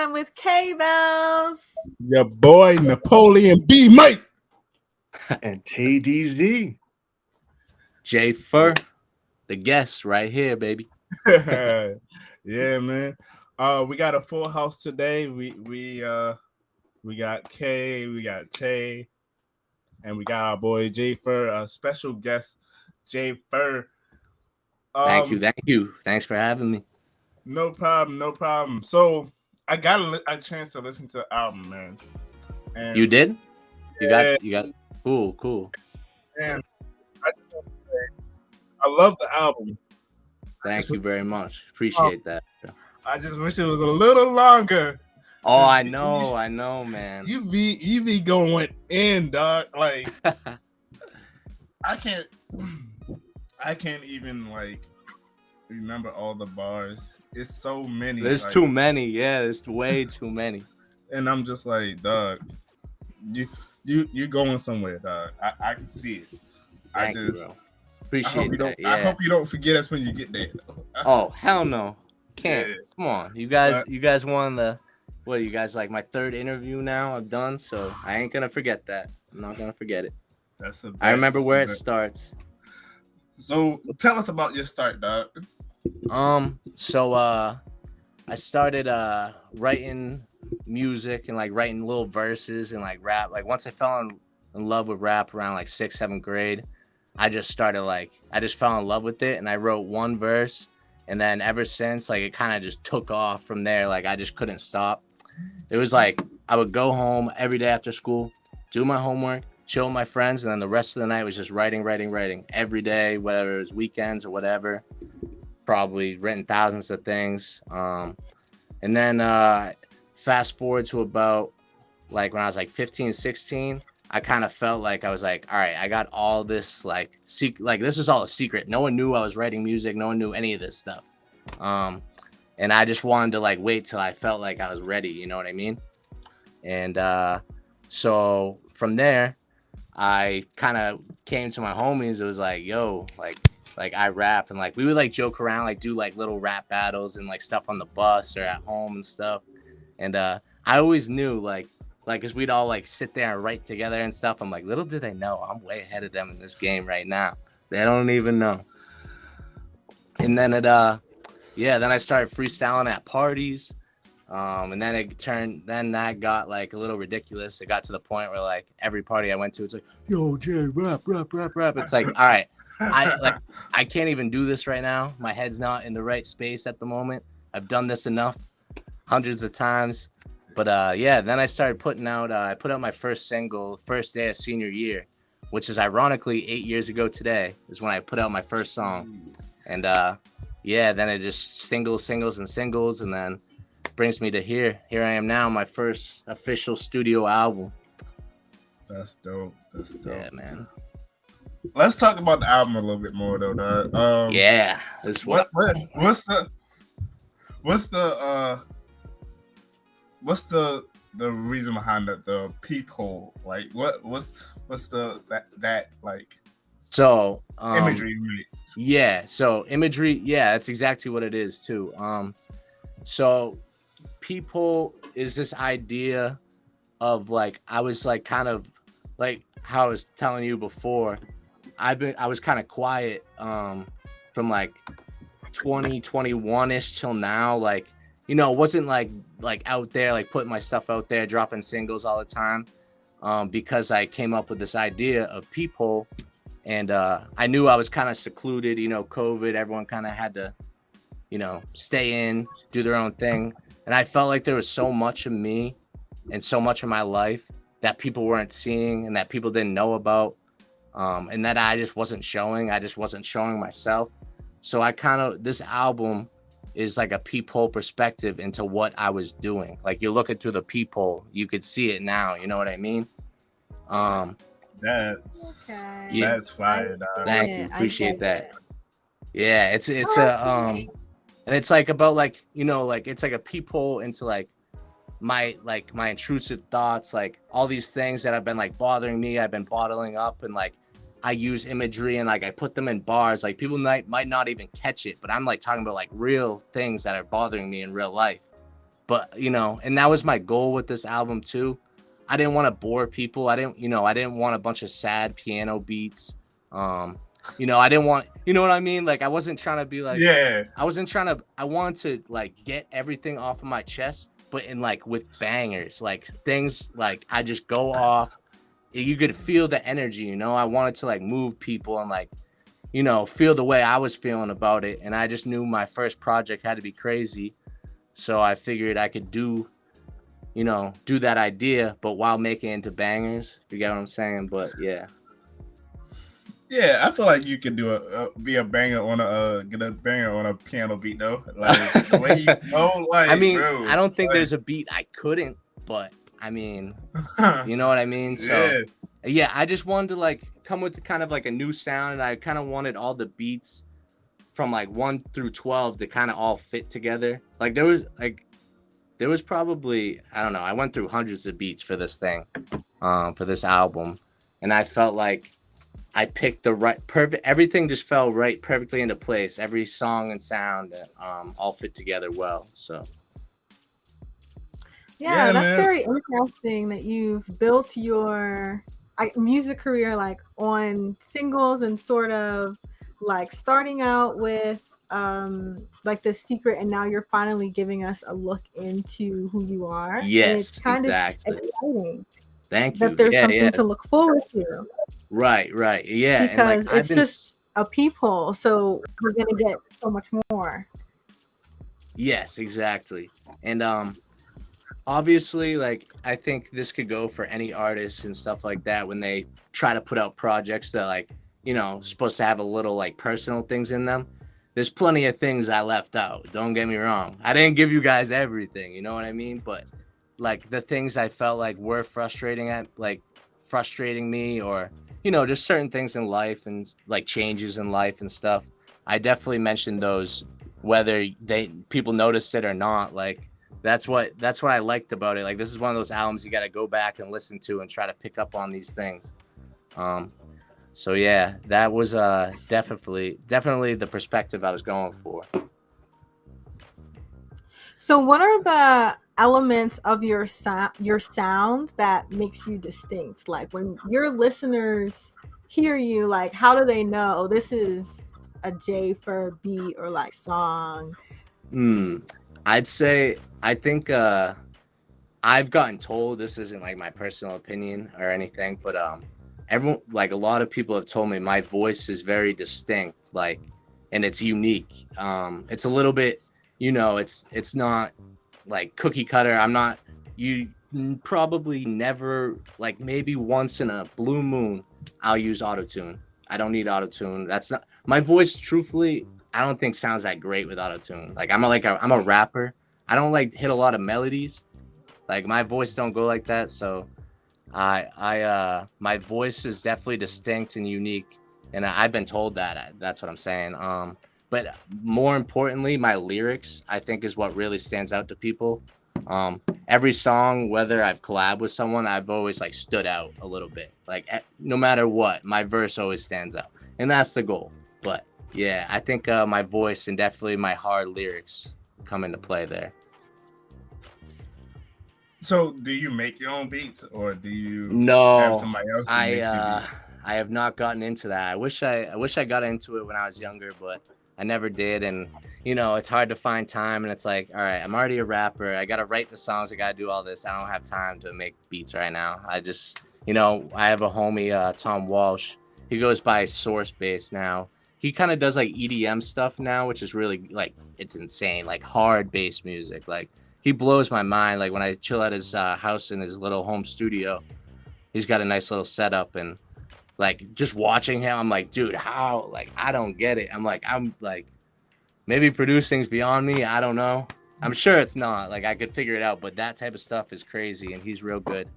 Slam with Bellz. Your boy Napoleon B. Mike. And TayDZ. J-Ferr, the guest right here, baby. Yeah, man. We got a full house today. We got K, we got Tay, and we got our boy J-Ferr, a special guest, J-Ferr. Thank you. Thanks for having me. No problem. So I got a chance to listen to the album, man. And you did? Yeah. You got cool. And I just want to say, I love the album. Thank you very much. Appreciate that. I just wish it was a little longer. Oh, I know, man. You be going in, dog. Like I can't even like remember all the bars. It's so many. There's too many. Yeah, there's way too many. And I'm just like, dog, you going somewhere, dog. I can see it. Thank you, bro. Appreciate that. I hope you don't forget us when you get there. Oh, hell no. Can't. Yeah. Come on. You guys won the what, you guys like my third interview now I've done, so I ain't gonna forget that. I'm not gonna forget it. I remember where it starts. So tell us about your start, dog. So I started writing music and like writing little verses and like rap. Like once I fell in love with rap around like 6th, 7th grade, I just fell in love with it, and I wrote one verse, and then ever since, like it kind of just took off from there. Like I just couldn't stop. It was like I would go home every day after school, do my homework, chill with my friends, and then the rest of the night was just writing every day, whether it was weekends or whatever. Probably written thousands of things. And then fast forward to about like when I was like 15, 16, I kind of felt like I was like, all right, I got all this like this was all a secret. No one knew I was writing music. No one knew any of this stuff. And I just wanted to like wait till I felt like I was ready. You know what I mean? And so from there, I kind of came to my homies. It was like, yo, like I rap, and like we would like joke around, like do like little rap battles and like stuff on the bus or at home and stuff. And I always knew like because we'd all like sit there and write together and stuff. I'm like, little do they know, I'm way ahead of them in this game right now. They don't even know. And then then I started freestyling at parties. And then that got like a little ridiculous. It got to the point where like every party I went to, it's like, yo, Jay, rap. It's like, all right, I can't even do this right now. My head's not in the right space at the moment. I've done this enough hundreds of times. But then I started putting out, I put out my first single, first day of senior year, which is ironically 8 years ago today is when I put out my first song. And then it just singles, and then brings me to here I am now, my first official studio album. That's dope. Yeah, man. Let's talk about the album a little bit more though, dog. Yeah, this what's the reason behind the peephole? Like what's the that like so imagery, right? Yeah, so imagery, yeah, that's exactly what it is too. So peephole is this idea of like, I was like kind of like how I was telling you before, I was kind of quiet from like 2021-ish till now. Like, you know, it wasn't like out there like putting my stuff out there, dropping singles all the time, because I came up with this idea of peephole. And I knew I was kind of secluded, you know, COVID, everyone kind of had to, you know, stay in, do their own thing. And I felt like there was so much of me and so much of my life that people weren't seeing and that people didn't know about, and that I just wasn't showing. I just wasn't showing myself. So this album is like a peephole perspective into what I was doing. Like you're looking through the peephole, you could see it now. You know what I mean? That's fire, dog. Thank you. Appreciate that. Yeah, it's and it's like about like, you know, like it's like a peephole into like my intrusive thoughts, like all these things that have been like bothering me, I've been bottling up, and like I use imagery and like I put them in bars. Like people might not even catch it, but I'm like talking about like real things that are bothering me in real life. But and that was my goal with this album too. I didn't want to bore people. I didn't want a bunch of sad piano beats. I didn't want, you know what I mean? Like I wasn't trying to be like, Yeah. I wanted to like get everything off of my chest, but in like with bangers, like things like I just go off. You could feel the energy, I wanted to like move people and like, feel the way I was feeling about it. And I just knew my first project had to be crazy. So I figured I could do that idea, but while making it into bangers, if you get what I'm saying. But yeah. Yeah, I feel like you could do get a banger on a piano beat though. Like the way you flow, like I mean, bro, I don't think there's a beat I couldn't, but I mean, you know what I mean? So yeah, I just wanted to like come with kind of like a new sound, and I kind of wanted all the beats from like 1 through 12 to kind of all fit together. Like there was probably, I don't know, I went through hundreds of beats for this thing, for this album, and I felt like I picked the right perfect, everything just fell right perfectly into place. Every song and sound all fit together well. So Yeah, that's man. very interesting that you've built your music career like on singles and sort of like starting out with like The Secret, and now you're finally giving us a look into who you are. Yes, and it's kind exactly. of exciting. Thank you. That there's something to look forward to. Right, yeah. Because and like, it's just a peephole, so we're gonna get so much more. Yes, exactly. And obviously, like I think this could go for any artist and stuff like that when they try to put out projects that like supposed to have a little like personal things in them. There's plenty of things I left out, don't get me wrong. I didn't give you guys everything, you know what I mean? But like the things I felt like were frustrating me, or just certain things in life and like changes in life and stuff, I definitely mentioned those, whether people noticed it or not. Like that's what I liked about it. Like this is one of those albums you got to go back and listen to and try to pick up on these things. So yeah, that was definitely the perspective I was going for. So what are the elements of your sound that makes you distinct? Like when your listeners hear you, like how do they know this is a J-Ferr beat or like song? I'd say, I think I've gotten told, this isn't like my personal opinion or anything, but everyone, like a lot of people have told me my voice is very distinct, like, and it's unique. It's a little bit, it's not like cookie cutter. You probably never, like maybe once in a blue moon, I'll use autotune. I don't need autotune. That's not my voice. Truthfully, I don't think sounds that great with autotune. Like I'm a rapper. I don't like hit a lot of melodies. Like my voice don't go like that. So my voice is definitely distinct and unique, and I've been told that. That's what I'm saying. But more importantly, my lyrics, I think, is what really stands out to people. Every song, whether I've collabed with someone, I've always like stood out a little bit. Like no matter what, my verse always stands out, and that's the goal. But yeah, I think my voice and definitely my hard lyrics come into play there. So, do you make your own beats, or do you have somebody else that makes you beats? I have not gotten into that. I wish I got into it when I was younger, but I never did. And it's hard to find time, and it's like, all right, I'm already a rapper. I gotta write the songs. I gotta do all this. I don't have time to make beats right now. I just, I have a homie, Tom Walsh. He goes by Source Bass now. He kind of does like EDM stuff now, which is really like, it's insane, like hard bass music. Like he blows my mind. Like when I chill at his house in his little home studio, he's got a nice little setup, and like just watching him, I'm like, dude, how? Like I don't get it. I'm like, maybe producing's beyond me. I don't know. I'm sure it's not. Like I could figure it out, but that type of stuff is crazy, and he's real good.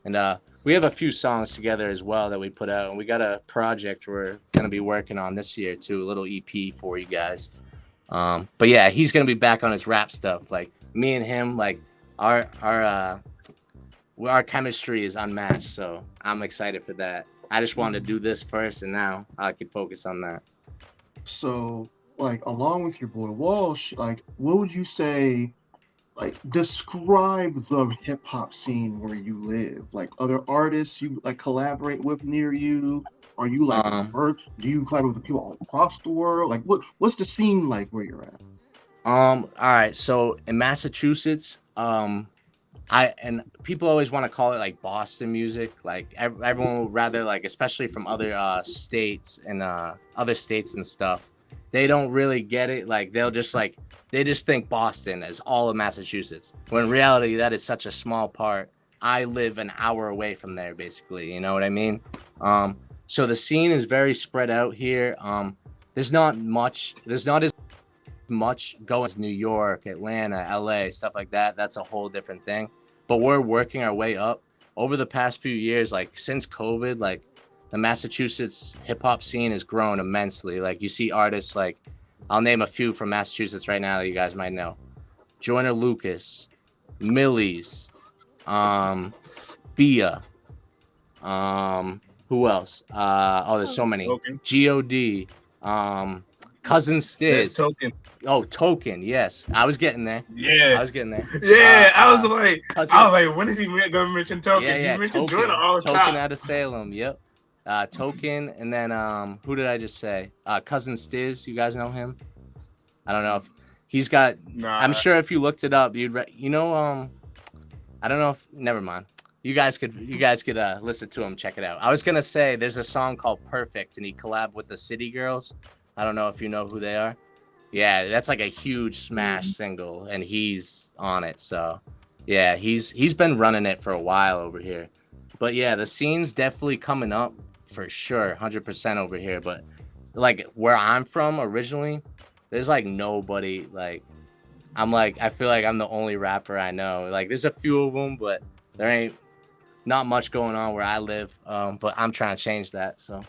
And we have a few songs together as well that we put out, and we got a project we're gonna be working on this year too, a little EP for you guys. But yeah, he's gonna be back on his rap stuff. Like me and him, like our chemistry is unmatched, so I'm excited for that. I just wanted to do this first, and now I can focus on that. So, like, along with your boy Walsh, like, what would you say, like describe the hip hop scene where you live. Like other artists you like collaborate with near you. Are you like Um, do you collaborate with people all across the world? Like what's the scene like where you're at? all right. So in Massachusetts, and people always want to call it like Boston music. Like everyone would rather like, especially from other states and other states and stuff. They don't really get it. Like they just think Boston as all of Massachusetts. When in reality, that is such a small part. I live an hour away from there, basically. You know what I mean? So the scene is very spread out here. There's not much. There's not as much going as New York, Atlanta, LA, stuff like that. That's a whole different thing. But we're working our way up over the past few years. Like since COVID, like the Massachusetts hip hop scene has grown immensely. Like you see artists like, I'll name a few from Massachusetts right now that you guys might know: Joyner Lucas, Millie's, Bia, who else? There's so many. Token. God, Cousin There's Stiz. Token. Oh, Token, yes. I was getting there. Yeah. I was getting there. Yeah, I was like, Cousin, when is he gonna mention Token? yeah, He mentioned Token. Jordan all the Token time. out of Salem, yep. Token, and then who did I just say? Cousin Stiz, you guys know him? I don't know if he's got. Nah. I'm sure if you looked it up, you'd. I don't know if. Never mind. You guys could listen to him, check it out. I was gonna say there's a song called Perfect, and he collabed with the City Girls. I don't know if you know who they are. Yeah, that's like a huge smash single, and he's on it. So, yeah, he's been running it for a while over here. But yeah, the scene's definitely coming up for sure, 100% over here. But like where I'm from originally, there's like nobody. Like I feel like I'm the only rapper I know. Like there's a few of them, but there ain't not much going on where I live. But I'm trying to change that. So.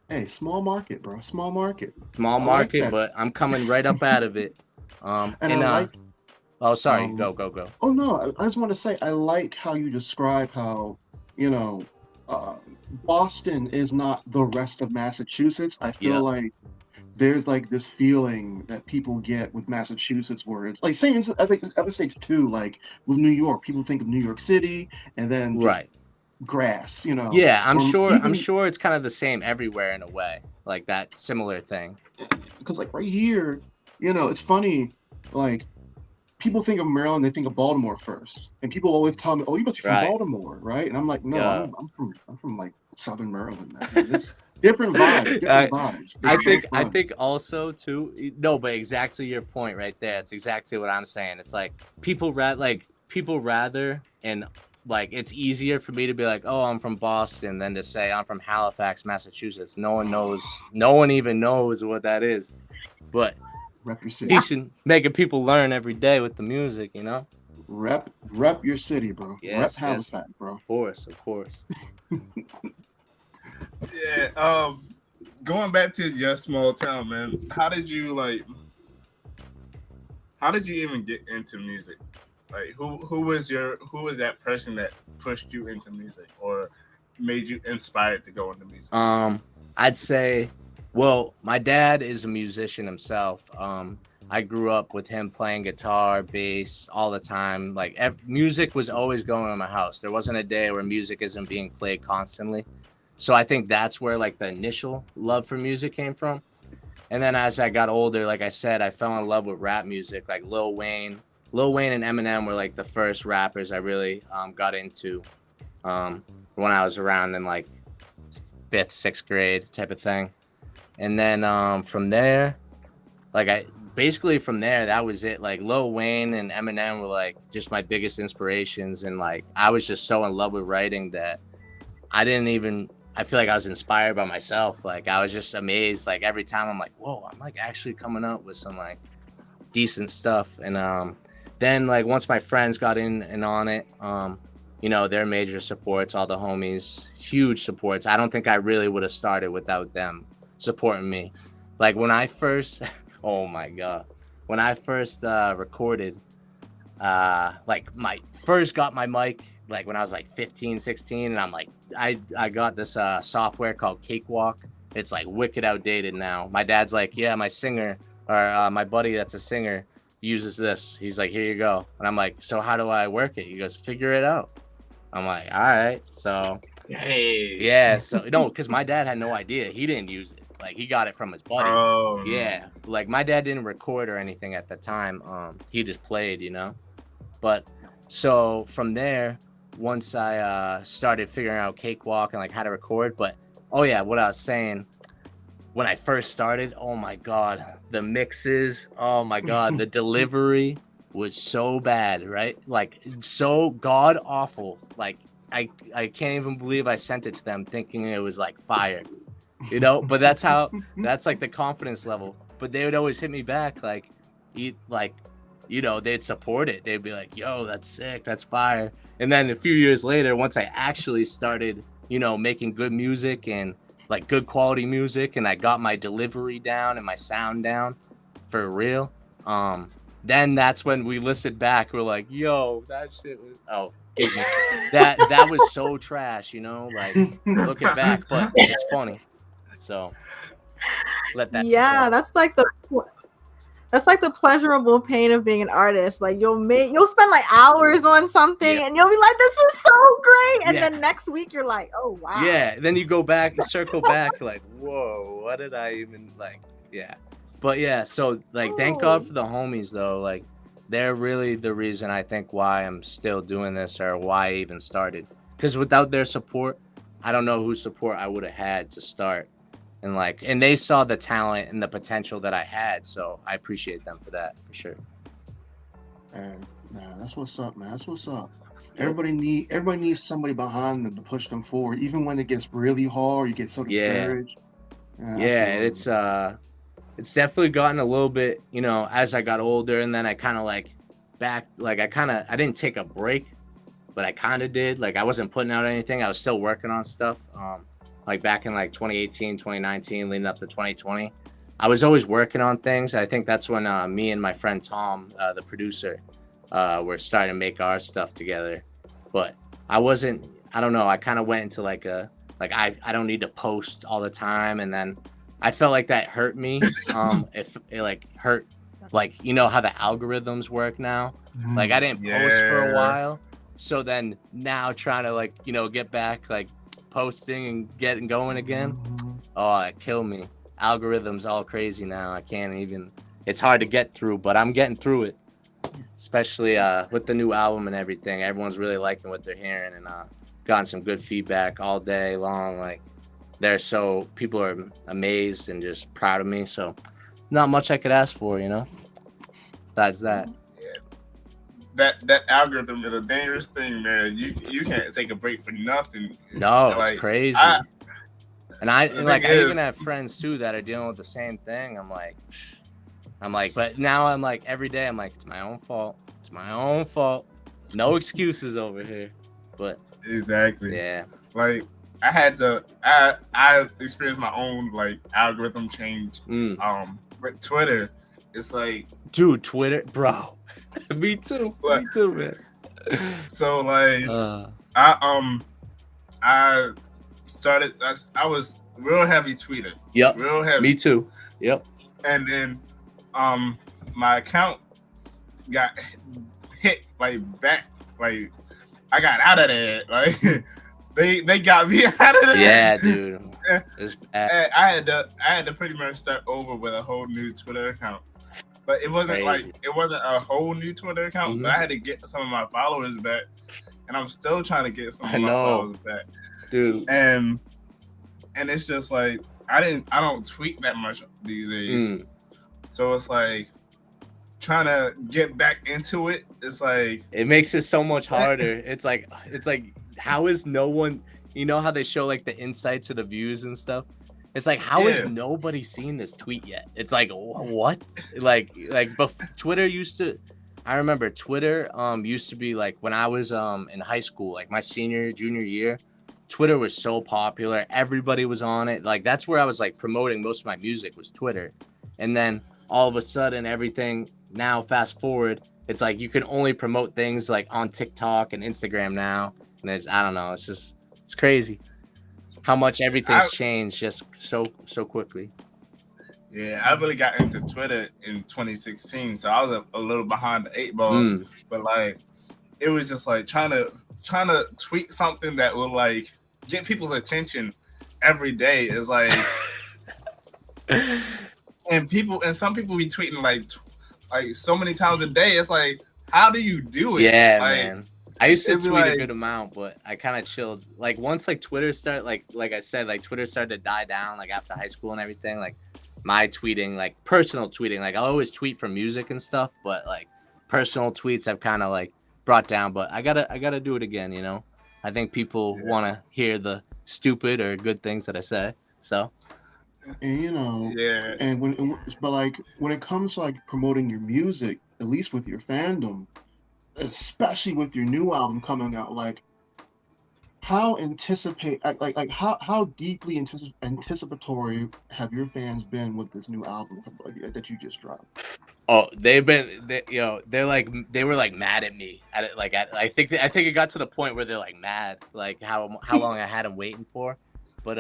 Hey, small market, bro. Small market. Small market, like but I'm coming right up out of it. And I like. Oh, sorry. Go. Oh no, I just want to say I like how you describe how, Boston is not the rest of Massachusetts. I feel like there's like this feeling that people get with Massachusetts where it's like same. I think other states too. Like with New York, people think of New York City and then right. Grass, Yeah, I'm sure it's kind of the same everywhere in a way, like that similar thing. Because like right here, it's funny, like people think of Maryland, they think of Baltimore first, and people always tell me, "Oh, you must be from Baltimore, right?" And I'm like, "No, I'm from like Southern Maryland, man. It's different vibes. I think also too. No, but exactly your point right there. It's exactly what I'm saying. It's like people rather and. Like it's easier for me to be like, oh, I'm from Boston than to say I'm from Halifax, Massachusetts. No one even knows what that is. But rep your city. Making people learn every day with the music, Rep your city, bro. Yes, rep Halifax, bro. Of course. Yeah. Going back to your small town, man. How did you even get into music? Like who was that person that pushed you into music or made you inspired to go into music? I'd say, well, my dad is a musician himself. I grew up with him playing guitar, bass all the time. Like music was always going on in my house. There wasn't a day where music isn't being played constantly. So I think that's where like the initial love for music came from. And then as I got older, like I said, I fell in love with rap music, like Lil Wayne and Eminem were like the first rappers I really got into when I was around in like 5th, 6th grade type of thing. And then from there, that was it. Like Lil Wayne and Eminem were like just my biggest inspirations. And like, I was just so in love with writing that I feel like I was inspired by myself. Like I was just amazed. Like every time I'm like, whoa, I'm like actually coming up with some like decent stuff. And then like once my friends got in and on it, they're major supports, all the homies, huge supports. I don't think I really would have started without them supporting me. Like when I first, oh my God, when I first recorded, like my first got my mic, like when I was like 15, 16, and I'm like, I got this software called Cakewalk. It's like wicked outdated now. My dad's like, yeah, my singer or my buddy that's a singer uses this. He's like, here you go. And I'm like, so how do I work it? He goes, figure it out. I'm like, all right. So Hey. yeah, so no, because my dad had no idea. He didn't use it. Like, he got it from his buddy. Oh, yeah. Like, my dad didn't record or anything at the time. He just played, you know. But so from there, once I started figuring out Cakewalk and like how to record, but oh yeah, what I was saying, when I first started, oh my god, the mixes, oh my god, the delivery was so bad, right? Like, so god awful. Like, I can't even believe I sent it to them thinking it was like fire, you know. But that's like the confidence level. But they would always hit me back like, you know, they'd support it. They'd be like, yo, that's sick, that's fire. And then a few years later, once I actually started, you know, making good music and like good quality music, and I got my delivery down and my sound down for real, then that's when we listened back. We're like, yo, that shit was that was so trash, you know, like looking back, but it's funny. So let that yeah, that's like the pleasurable pain of being an artist. Like, you'll spend like hours on something and you'll be like, this is so great, and then next week you're like, oh wow. Yeah, then you go back and circle back like, whoa, what did I even like? Yeah. But yeah, so like, thank God for the homies though. Like, they're really the reason I think why I'm still doing this, or why I even started. Because without their support, I don't know whose support I would have had to start. And they saw the talent and the potential that I had, so I appreciate them for that, for sure. That's what's up, man. That's what's up. Everybody needs somebody behind them to push them forward, even when it gets really hard. You get so discouraged. It's definitely gotten a little bit, you know, as I got older, and then I kind of I didn't take a break, but I kind of did. Like, I wasn't putting out anything. I was still working on stuff. Like back in like 2018, 2019, leading up to 2020, I was always working on things. I think that's when me and my friend Tom, the producer, were starting to make our stuff together. But I don't know, I kind of went into I don't need to post all the time. And then I felt like that hurt me. If it like hurt, like, you know how the algorithms work now? Like, I didn't post for a while. So then now trying to like, you know, get back, like, posting and getting going again, oh, it killed me. Algorithms all crazy now. I can't even, it's hard to get through, but I'm getting through it, especially with the new album and everything. Everyone's really liking what they're hearing, and gotten some good feedback all day long. Like, people are amazed and just proud of me, so not much I could ask for, you know, besides that. That algorithm is a dangerous thing, man. You can't take a break for nothing. No, it's crazy. I even have friends too that are dealing with the same thing. I'm like, but now I'm like, every day I'm like, it's my own fault. It's my own fault. No excuses over here. But exactly. Yeah. Like, I experienced my own like algorithm change. With Twitter, it's like, dude, Twitter, bro. Me too, man. So like, I started. I was real heavy tweeter. Yep. Real heavy. Me too. Yep. And then, my account got hit like back. Like, I got out of there. Like, they got me out of there. Yeah, dude. I had to pretty much start over with a whole new Twitter account. But it wasn't a whole new Twitter account, but I had to get some of my followers back, and I'm still trying to get some of my followers back, dude. And it's just like, I don't tweet that much these days, so it's like trying to get back into it. It's like, it makes it so much harder. It's like how is no one? You know how they show like the insights of the views and stuff? It's like, how has nobody seen this tweet yet? It's like, what? Twitter used to, I remember Twitter used to be like, when I was in high school, like my junior year, Twitter was so popular. Everybody was on it. Like, that's where I was like promoting most of my music, was Twitter. And then all of a sudden, everything now, fast forward, it's like you can only promote things like on TikTok and Instagram now. And I don't know, it's crazy how much everything's changed just so quickly. Yeah, I really got into Twitter in 2016, so I was a little behind the eight ball. Mm. But like, it was just like trying to tweet something that will like get people's attention every day is like, and some people be tweeting like so many times a day. It's like, how do you do it? Yeah, like, man. I used to it'd be tweet a like- good amount, but I kind of chilled. Like once like Twitter started, like I said, like Twitter started to die down, like after high school and everything. Like my tweeting, like personal tweeting, like I always tweet for music and stuff, but like personal tweets I've kind of like brought down. But I gotta do it again. You know, I think people want to hear the stupid or good things that I say. So And you know, Yeah. and but like when it comes to like promoting your music, at least with your fandom, especially with your new album coming out, like how how deeply anticipatory have your fans been with this new album that you just dropped? oh, they're like they were like mad at me at it. Like I think it got to the point where they're like mad, like how long I had them waiting for. But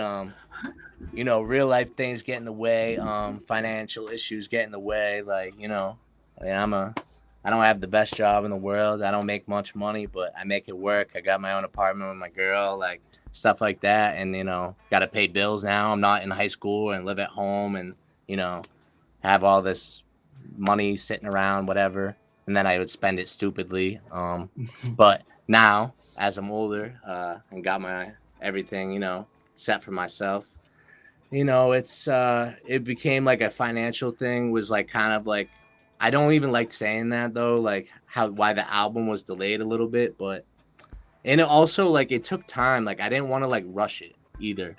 you know, real life things get in the way. Financial issues get in the way. Like you know, I mean, I don't have the best job in the world. I don't make much money, but I make it work. I got my own apartment with my girl, like stuff like that. And, you know, got to pay bills now. I'm not in high school and live at home and, you know, have all this money sitting around, whatever. And then I would spend it stupidly. But now, as I'm older and got my everything, you know, set for myself, you know, it became like a financial thing was like kind of like, I don't even like saying that though, like why the album was delayed a little bit, but and it also like it took time. Like I didn't want to like rush it either.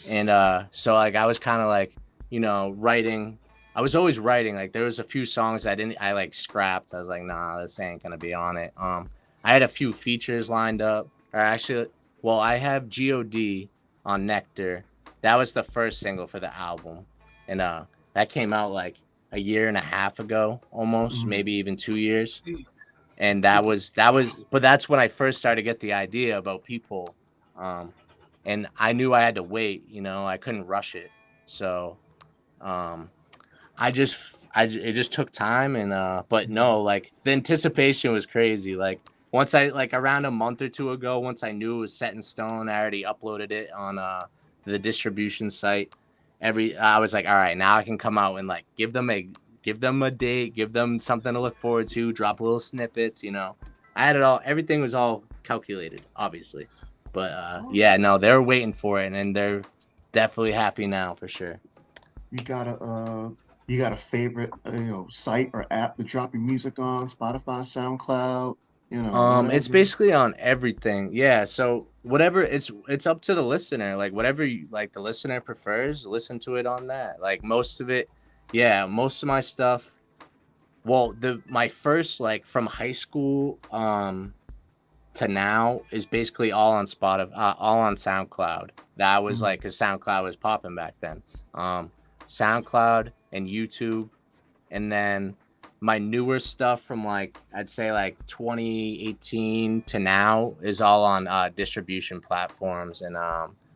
And so like I was kind of like, you know, writing. I was always writing. Like there was a few songs I like scrapped. I was like, nah, this ain't gonna be on it. I had a few features lined up. Or actually, well, I have God on Nectar. That was the first single for the album. And that came out like a year and a half ago, almost, maybe even 2 years. And that was, but that's when I first started to get the idea about people. And I knew I had to wait, you know, I couldn't rush it. So, it just took time and, but no, like the anticipation was crazy. Like once like around a month or two ago, once I knew it was set in stone, I already uploaded it on, the distribution site. I was like, all right, now I can come out and like give them a date, give them something to look forward to, drop little snippets, you know. I had it all, everything was all calculated, obviously. But yeah, no, they're waiting for it and they're definitely happy now for sure. You got a favorite site or app to drop your music on? Spotify, SoundCloud, you know. It's basically on everything. Yeah, so whatever it's up to the listener. Like whatever like the listener prefers, listen to it on that. Like most of my stuff. Well, my first like from high school to now is basically all on Spotify, all on SoundCloud. That was like cuz SoundCloud was popping back then. SoundCloud and YouTube, and then my newer stuff from like I'd say like 2018 to now is all on distribution platforms and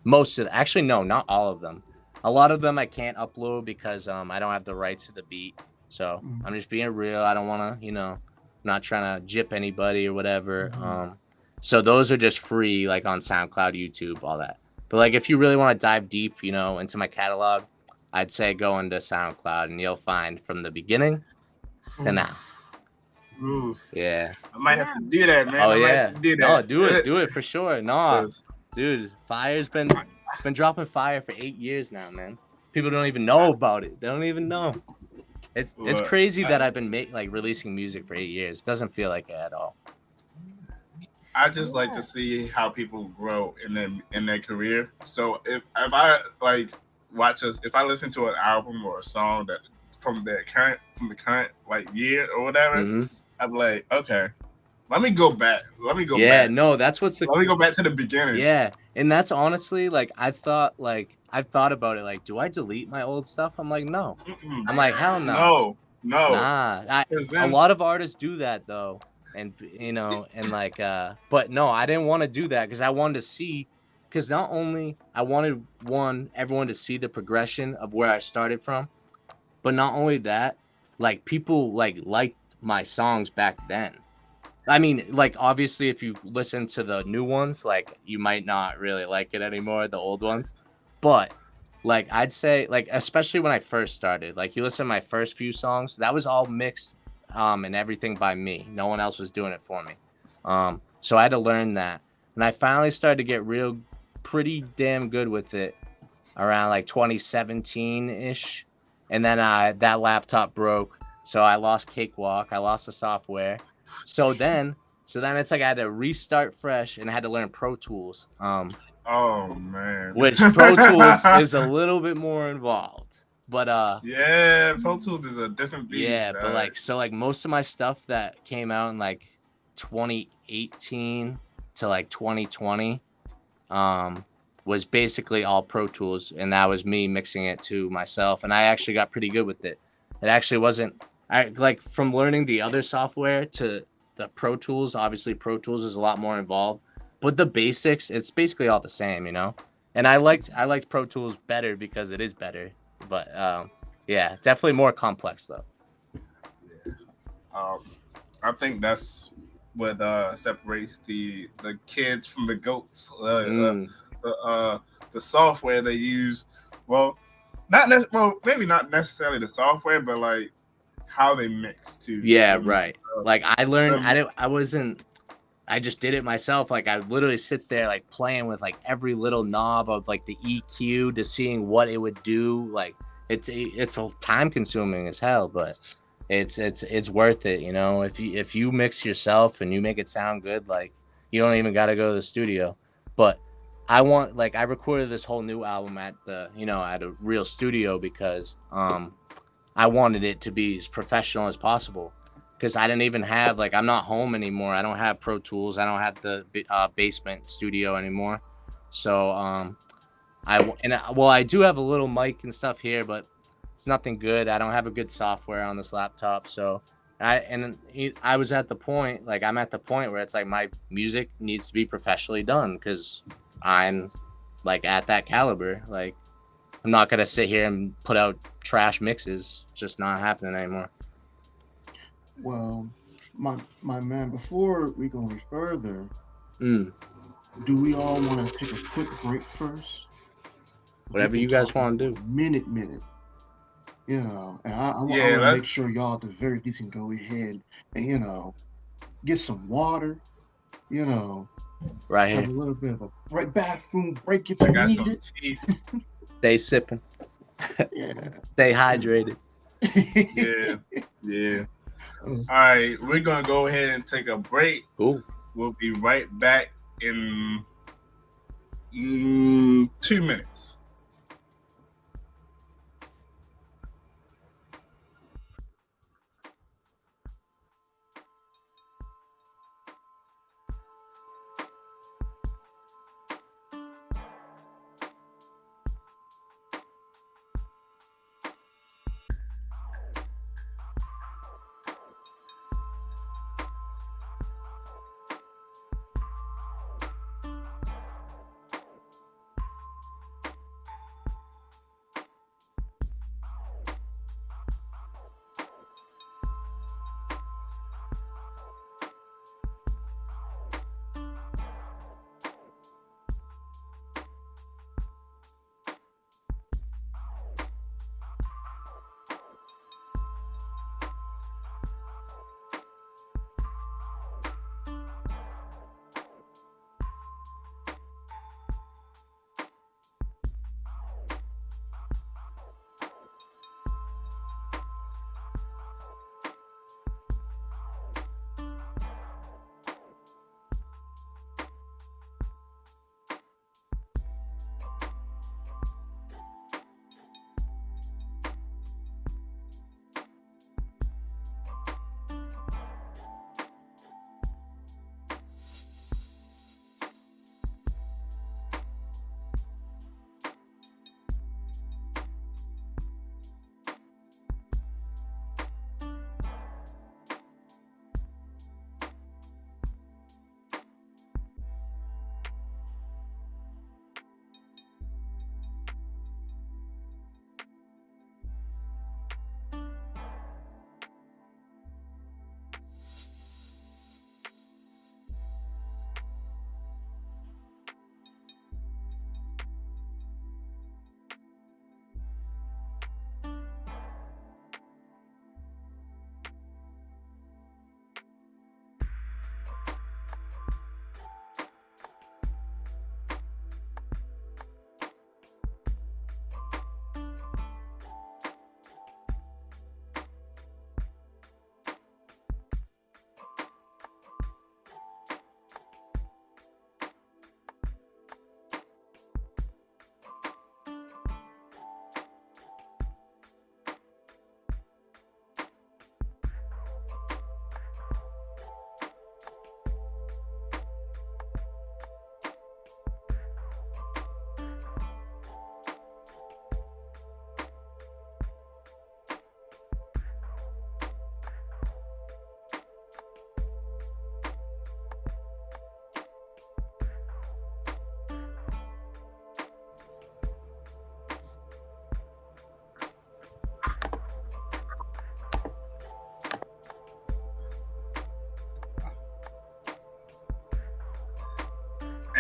most of actually no, not all of them. A lot of them I can't upload because I don't have the rights to the beat. So I'm just being real. I don't want to, you know, not trying to jip anybody or whatever. So those are just free, like on SoundCloud, YouTube, all that. But like if you really want to dive deep, you know, into my catalog, I'd say go into SoundCloud and you'll find from the beginning to now. Ooh. Yeah. I might have to do that, man. Oh yeah. No, Do do it for sure. No, dude, Fire's been dropping fire for 8 years now, man. People don't even know about it. They don't even know. It's crazy that I've been releasing music for 8 years. It doesn't feel like it at all. I just like to see how people grow in their career. So if I like if I listen to an album or a song that from the current like year or whatever, I'm like, okay, let me go back. Yeah, no, that's what's let me go back to the beginning. Yeah, and that's honestly like I've thought about it. Like, do I delete my old stuff? I'm like, no. I'm like, hell no. No. Nah. A lot of artists do that though, and you know, and like, but no, I didn't want to do that because I wanted to see. Because not only I wanted everyone to see the progression of where I started from, But not only that, like people like liked my songs back then. I mean, like obviously if you listen to the new ones, like you might not really like it anymore, the old ones. But like I'd say like especially when I first started, like you listen to my first few songs, that was all mixed and everything by me. No one else was doing it for me. So I had to learn that. And I finally started to get real pretty damn good with it around like 2017-ish. And then that laptop broke. So I lost Cakewalk. I lost the software. So then it's like I had to restart fresh and I had to learn Pro Tools. Oh man. Which Pro Tools is a little bit more involved. But yeah, Pro Tools is a different beast. yeah, but like so like most of my stuff that came out in like 2018 to like 2020 was basically all Pro Tools, and that was me mixing it to myself, and I actually got pretty good with it. It actually wasn't like from learning the other software to the Pro Tools. Obviously, Pro Tools is a lot more involved, but the basics, it's basically all the same, you know. And I liked Pro Tools better because it is better, but yeah, definitely more complex though. Yeah. I think that's what separates the kids from the goats. The software they use, well, maybe not necessarily the software, but like how they mix too. Yeah, right. Like I learned, I just did it myself. Like I literally sit there like playing with like every little knob of like the EQ to seeing what it would do. Like it's time consuming as hell, but it's worth it, you know. If you mix yourself and you make it sound good, like you don't even got to go to the studio. But I recorded this whole new album at at a real studio because I wanted it to be as professional as possible, because I didn't even have I'm not home anymore. I don't have Pro Tools. I don't have the basement studio anymore. So I do have a little mic and stuff here, but it's nothing good. I don't have a good software on this laptop. So I was at the point, I'm at the point where it's like my music needs to be professionally done because I'm at that caliber. Like I'm not gonna sit here and put out trash mixes. It's just not happening anymore. Well, my man, before we go any further, do we all want to take a quick break first? Whatever you guys want to do. Minute. You know, and I want to make sure y'all at the very least can go ahead and get some water. Right here. Have a little bit of a bathroom break if you need it. Stay sipping. Yeah. Stay hydrated. Yeah. All right, we're gonna go ahead and take a break. Cool. We'll be right back in 2 minutes.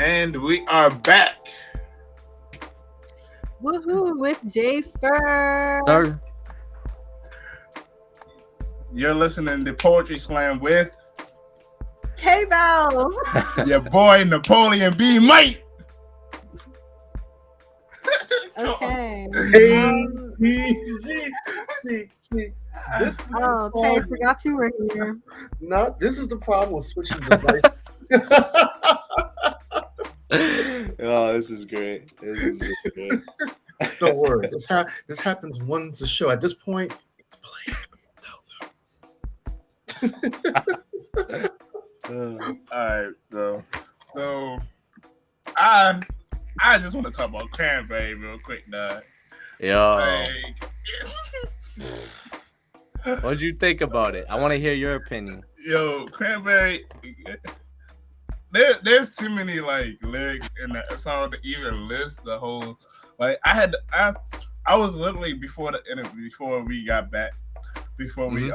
And we are back. Woohoo with J-Ferr. Sir. You're listening to Poetry Slam with Bellz. your boy Napoleon B. Mike. Okay. Hey, see. This Tay, forgot you were here. This is the problem with switching devices. Oh, this is great. This is really great. Don't worry. This happens once a show. At this point, All right, bro. So I just want to talk about Cranberry real quick, dog. Yo, Like, what'd you think about it? I want to hear your opinion. yo, Cranberry. There's too many like lyrics in that song to even list the whole. Like I was literally before the interview, before we got back, before we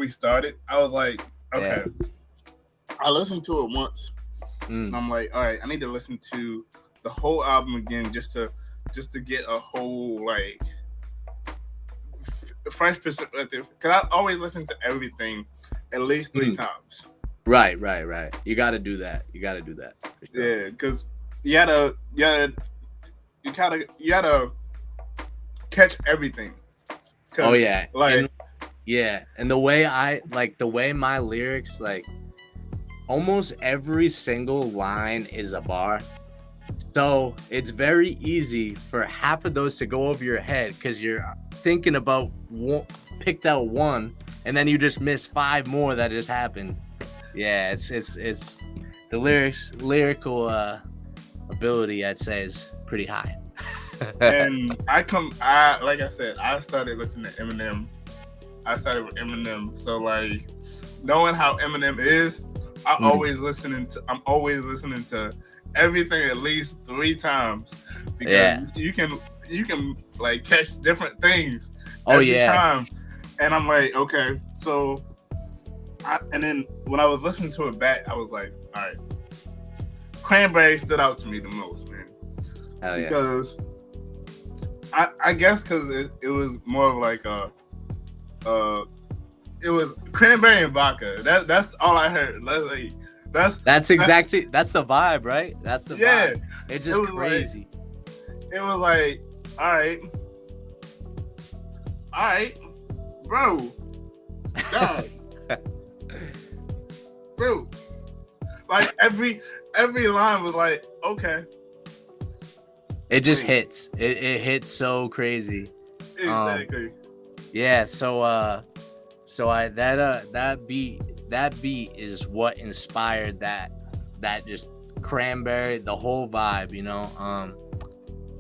started, I was like, okay. Yeah. I listened to it once, and I'm like, all right, I need to listen to the whole album again just to get a whole like fresh perspective. Because I always listen to everything at least 3 times. Right. You got to do that. Sure. Yeah, because you gotta catch everything. Oh yeah, like and the way my lyrics, like almost every single line is a bar, so it's very easy for half of those to go over your head because you're thinking about picked out one, and then you just miss 5 more that just happened. Yeah, it's the lyrical ability, I'd say, is pretty high. And like I said, I started listening to Eminem. I started with Eminem, so like knowing how Eminem is, I'm always listening to everything at least 3 times because you can like catch different things every time. And I'm like, okay, so. And then when I was listening to it back, I was like, all right, Cranberry stood out to me the most, man. Hell yeah. Because I guess because it was more of like it was cranberry and vodka. That's all I heard. That's the vibe, right? That's the vibe. It's just crazy. It was like, all right, bro, dog. Bro, like every line was like, okay. It just hits. It hits so crazy. Exactly. Yeah. So that beat is what inspired that just Cranberry, the whole vibe. You know.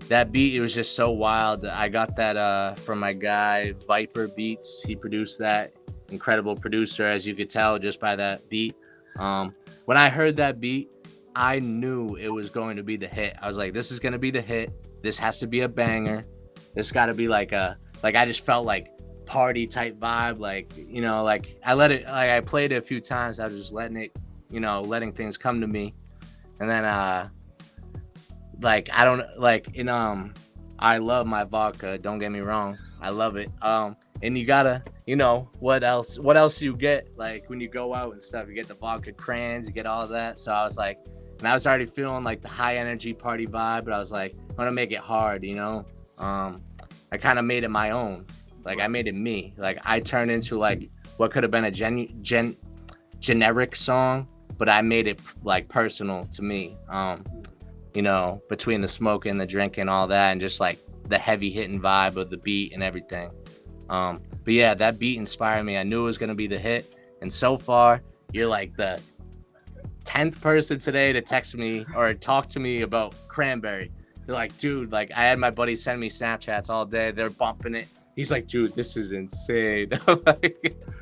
That beat, it was just so wild. I got that from my guy Viper Beats. He produced that. Incredible producer, as you could tell just by that beat. When I heard that beat, I knew it was going to be the hit. I was like, this is going to be the hit. This has to be a banger. This got to be like I just felt like party type vibe. Like, you know, like I played it a few times. I was just letting it, you know, letting things come to me. And then, I love my vodka. Don't get me wrong. I love it. And you gotta, you know, what else you get, like when you go out and stuff, you get the vodka crayons, you get all that. So I was like, and I was already feeling like the high energy party vibe, but I was like, I want to make it hard, you know. I kind of made it my own. Like I made it me. Like I turned into like what could have been a generic song, but I made it like personal to me. You know, between the smoking, the drinking, all that, and just like the heavy hitting vibe of the beat and everything. But yeah, that beat inspired me. I knew it was gonna be the hit, and so far, you're like the 10th person today to text me or talk to me about Cranberry. They're like, dude, like I had my buddy send me Snapchats all day. They're bumping it. He's like, dude, this is insane.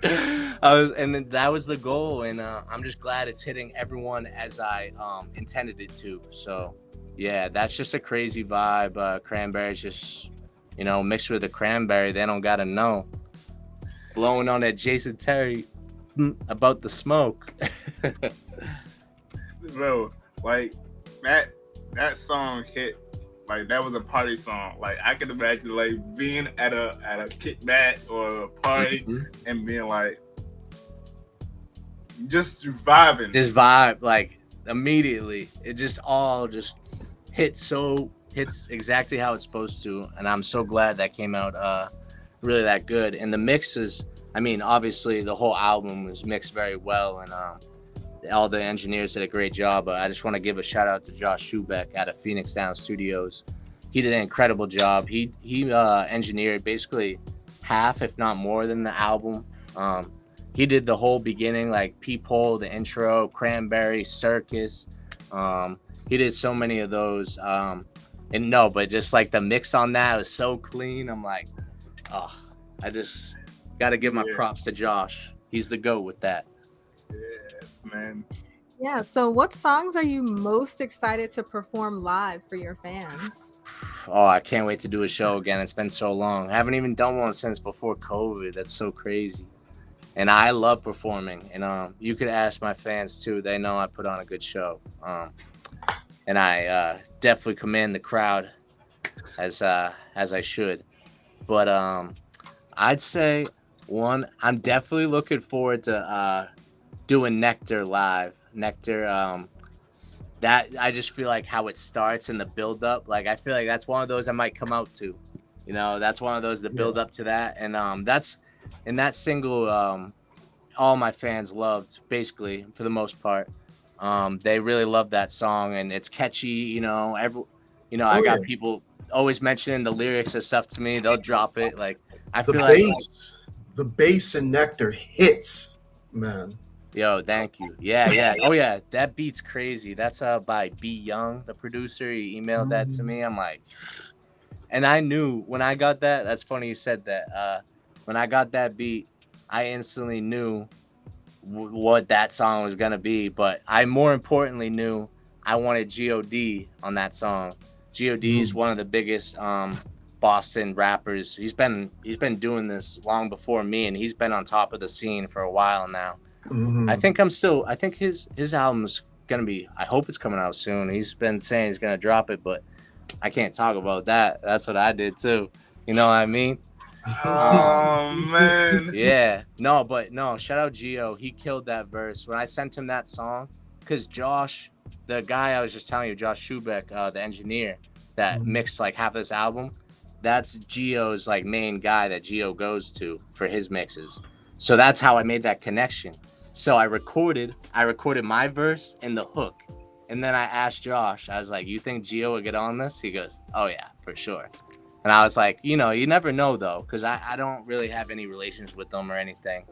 And then that was the goal, and I'm just glad it's hitting everyone as I intended it to. So yeah, that's just a crazy vibe. Cranberry's just, you know, mixed with the cranberry, they don't gotta know. Blowing on that Jason Terry about the smoke. Bro, like that song hit. Like that was a party song. Like I could imagine like being at a kickback or a party and being like just vibing. Just vibe like immediately. It just all just hits exactly how it's supposed to, and I'm so glad that came out really that good. And the mixes, I mean, obviously the whole album was mixed very well, and all the engineers did a great job. But I just want to give a shout out to Josh Schubeck out of Phoenix Down Studios. He did an incredible job. He engineered basically half, if not more, than the album. He did the whole beginning, like Peephole, the intro, Cranberry, Circus. He did so many of those. And no, but just like the mix on that was so clean. I'm like, oh, I just got to give my props to Josh. He's the GOAT with that. Yeah, man. Yeah. So what songs are you most excited to perform live for your fans? Oh, I can't wait to do a show again. It's been so long. I haven't even done one since before COVID. That's so crazy. And I love performing. And you could ask my fans too. They know I put on a good show. And I definitely command the crowd as I should. But I'd say one, I'm definitely looking forward to doing Nectar live. Nectar, that I just feel like how it starts in the build up. Like I feel like that's one of those I might come out to. You know, that's one of those that build up to that. And that's in that single all my fans loved, basically, for the most part. They really love that song, and it's catchy. You know, I got people always mentioning the lyrics and stuff to me. They'll drop it. Like I feel like the bass in Nectar hits, man. Yo, thank you. Yeah. Oh yeah, that beat's crazy. That's by B Young, the producer. He emailed that to me. I'm like, and I knew when I got that. That's funny you said that. When I got that beat, I instantly knew what that song was gonna be. But I more importantly knew I wanted God on that song. God is one of the biggest Boston rappers. He's been doing this long before me, and he's been on top of the scene for a while now. I think his album's gonna be, I hope it's coming out soon. He's been saying he's gonna drop it, but I can't talk about that. That's what I did too. You know what I mean? Oh man. Yeah. No, shout out Gio. He killed that verse. When I sent him that song, because Josh, the guy I was just telling you, Josh Schubeck, the engineer that mixed like half this album, that's Gio's like main guy that Gio goes to for his mixes. So that's how I made that connection. So I recorded my verse and the hook. And then I asked Josh, I was like, you think Gio would get on this? He goes, oh yeah, for sure. And I was like, you know, you never know though, because I don't really have any relations with them or anything.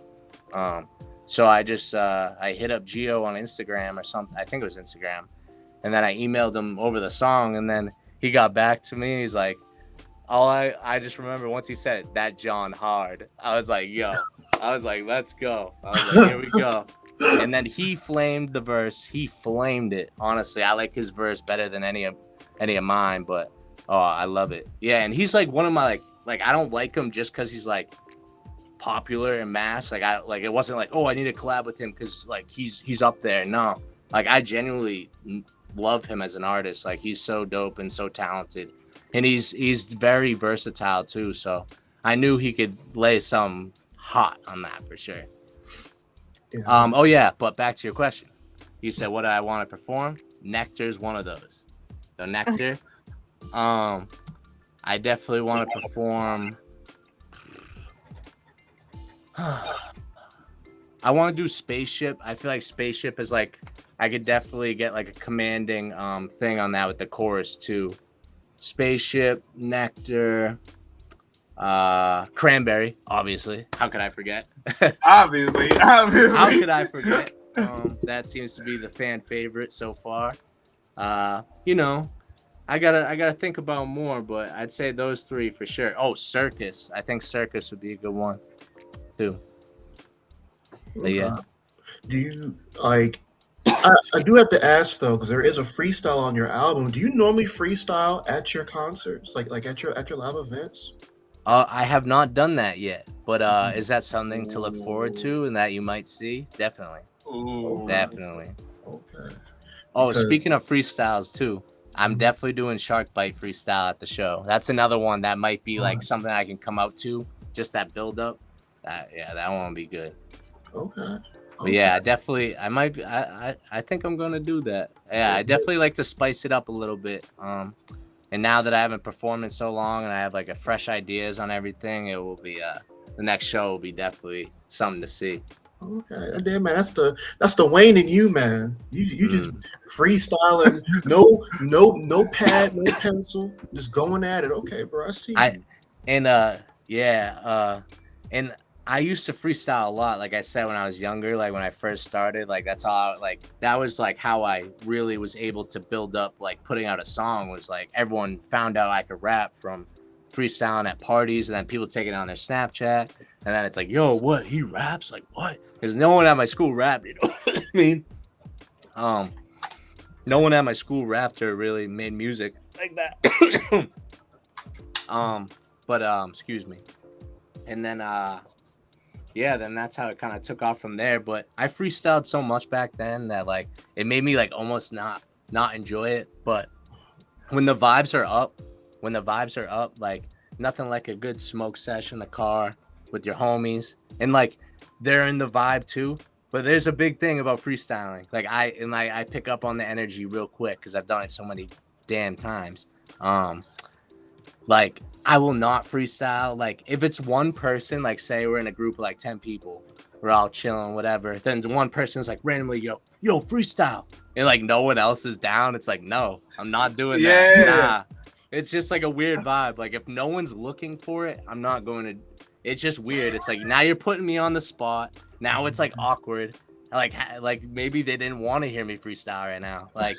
So I just I hit up Gio on Instagram or something. I think it was Instagram. And then I emailed him over the song, and then he got back to me. He's like, I just remember once he said that John hard. I was like, yo. I was like, let's go. I was like, here we go. And then he flamed the verse. He flamed it. Honestly, I like his verse better than any of mine, but oh, I love it. Yeah, and he's like one of my like I don't like him just because he's like popular and mass. Like it wasn't like, oh, I need to collab with him because like he's up there. No, like I genuinely love him as an artist. Like he's so dope and so talented, and he's very versatile too. So I knew he could lay some hot on that for sure. Yeah. Oh yeah, but back to your question. You said what do I want to perform? Nectar's one of those. So Nectar. I definitely want to perform. I want to do Spaceship. I feel like Spaceship is like I could definitely get like a commanding thing on that with the chorus too. Spaceship, Nectar, Cranberry, obviously. How could I forget? Obviously. How could I forget? That seems to be the fan favorite so far. You know, I gotta think about more, but I'd say those three for sure. Oh, Circus. I think Circus would be a good one too. But yeah. Do you like? I do have to ask though, because there is a freestyle on your album. Do you normally freestyle at your concerts, like at your live events? I have not done that yet, but is that something to look forward to and that you might see? Definitely. Ooh. Definitely. Okay. Oh, Because speaking of freestyles too, I'm definitely doing Shark Bite freestyle at the show. That's another one that might be like something I can come out to. Just that build up. That one will be good. okay. But yeah, I might be, I think I'm gonna do that. Yeah, I definitely like to spice it up a little bit. And now that I haven't performed in so long and I have like a fresh ideas on everything, it will be the next show will be definitely something to see. Okay, damn man, that's the Wayne in you, man. You just freestyling, no pad, no pencil, just going at it. Okay, bro, I see you. And I used to freestyle a lot, like I said, when I was younger, like when I first started, like that's all like that was like how I really was able to build up like putting out a song was like everyone found out I could rap from freestyling at parties and then people taking it on their Snapchat and then it's like, yo, what, he raps? Like what? Because no one at my school rapped, you know what I mean? No one at my school rapped or really made music like that. Excuse me. And then then that's how it kind of took off from there. But I freestyled so much back then that like it made me like almost not enjoy it. But when the vibes are up, like nothing like a good smoke session in the car with your homies and like they're in the vibe too. But there's a big thing about freestyling. Like I pick up on the energy real quick because I've done it so many damn times. Like I will not freestyle. Like if it's one person, like say we're in a group of like 10 people, we're all chilling, whatever. Then one person's like randomly, yo, freestyle. And like no one else is down. It's like, no, I'm not doing that. Nah. It's just like a weird vibe. Like if no one's looking for it, I'm not going to. It's just weird. It's like now you're putting me on the spot. Now it's like awkward. Like maybe they didn't want to hear me freestyle right now. Like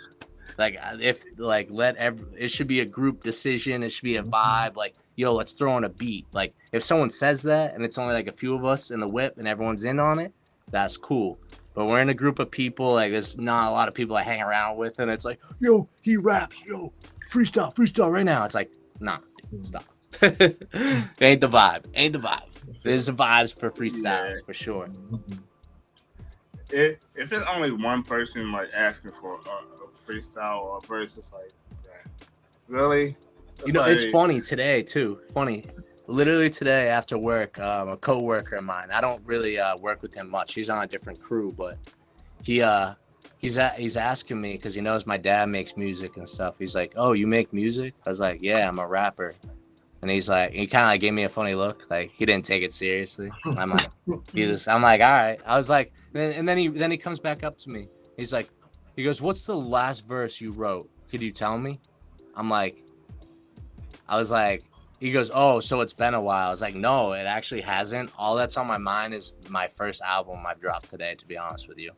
if like it should be a group decision. It should be a vibe. Like yo, let's throw on a beat. Like if someone says that and it's only like a few of us in the whip and everyone's in on it, that's cool. But we're in a group of people. Like there's not a lot of people I hang around with, and it's like yo, he raps. Yo, freestyle right now. It's like nah, stop. Ain't the vibe. There's the vibes for freestyles for sure. If it's only one person like asking for a freestyle or a verse, it's like, really? It's funny today too. Literally today after work, a co-worker of mine. I don't really work with him much. He's on a different crew, but he's asking me because he knows my dad makes music and stuff. He's like, "Oh, you make music?" I was like, "Yeah, I'm a rapper." And he's like, he kind of like gave me a funny look, like he didn't take it seriously. I'm like, I'm like, all right. I was like, and then he comes back up to me. He goes, "What's the last verse you wrote? Could you tell me?" I was like, he goes, "Oh, so it's been a while." I was like, "No, it actually hasn't. All that's on my mind is my first album I've dropped today, to be honest with you."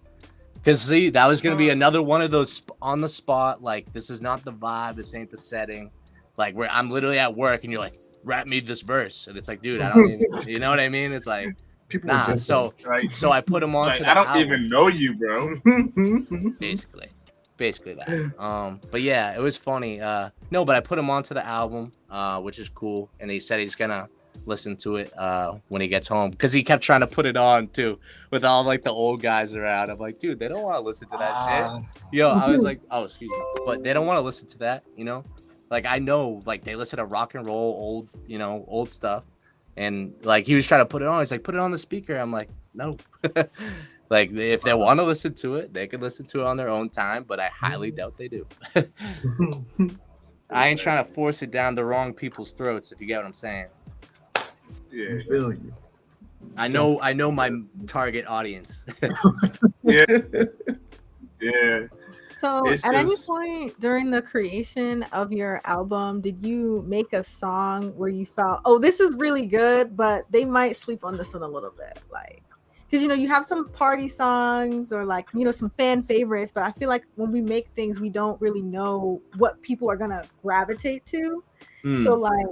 Because see, that was gonna be another one of those on the spot. Like, this is not the vibe. This ain't the setting. Like where I'm literally at work and you're like, rap me this verse, and it's like, dude, I don't even, you know what I mean? It's like, people nah. So I put him on like, to the I don't album. even know you, bro. basically that. But yeah, it was funny. No, but I put him onto the album, which is cool, and he said he's gonna listen to it when he gets home because he kept trying to put it on too with all like the old guys around. I'm like, dude, they don't want to listen to that shit. Yo, I was like, oh, excuse me, but they don't want to listen to that, you know. Like I know, like they listen to rock and roll, old stuff, and like he was trying to put it on. He's like, put it on the speaker. I'm like, no. Like if they want to listen to it, they can listen to it on their own time. But I highly doubt they do. I ain't trying to force it down the wrong people's throats. If you get what I'm saying. Yeah, I feel you. I know my target audience. Yeah. So at any point during the creation of your album, did you make a song where you felt, oh, this is really good, but they might sleep on this one a little bit? Like, because, you have some party songs or like, some fan favorites, but I feel like when we make things, we don't really know what people are going to gravitate to. So like,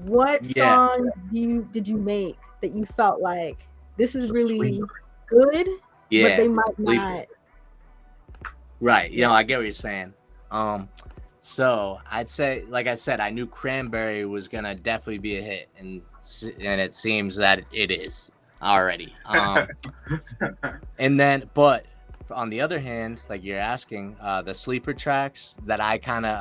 what song did you make that you felt like this is really good, but they might not? Right. I get what you're saying. So I'd say, like I said, I knew Cranberry was gonna definitely be a hit, and it seems that it is already. And then, but on the other hand, like you're asking, the sleeper tracks that I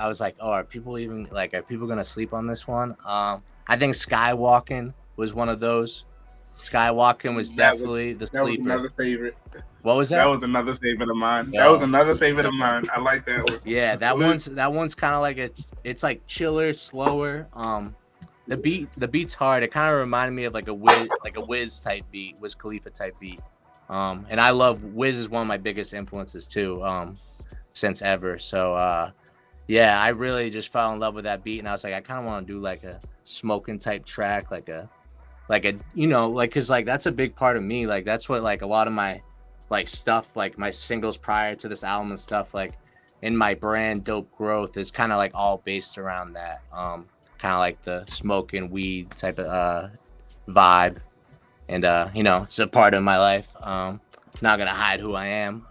was like, oh, are people gonna sleep on this one? I think Skywalking was one of those. Skywalking was definitely the sleeper. That was another favorite. What was that? That was another favorite of mine. Yo. That was another favorite of mine. I like that one. Yeah, that one's kind of like it's like chiller, slower. The beat's hard. It kind of reminded me of like a Wiz type beat, Wiz Khalifa type beat. And I love Wiz is one of my biggest influences too, since ever. So yeah, I really just fell in love with that beat, and I was like, I kind of want to do like a smoking type track, like a cause like that's a big part of me. Like that's what like a lot of my like stuff, like my singles prior to this album and stuff, like in my brand Dope Growth is kind of like all based around that. Kind of like the smoking weed type of vibe, and it's a part of my life. Not gonna hide who I am,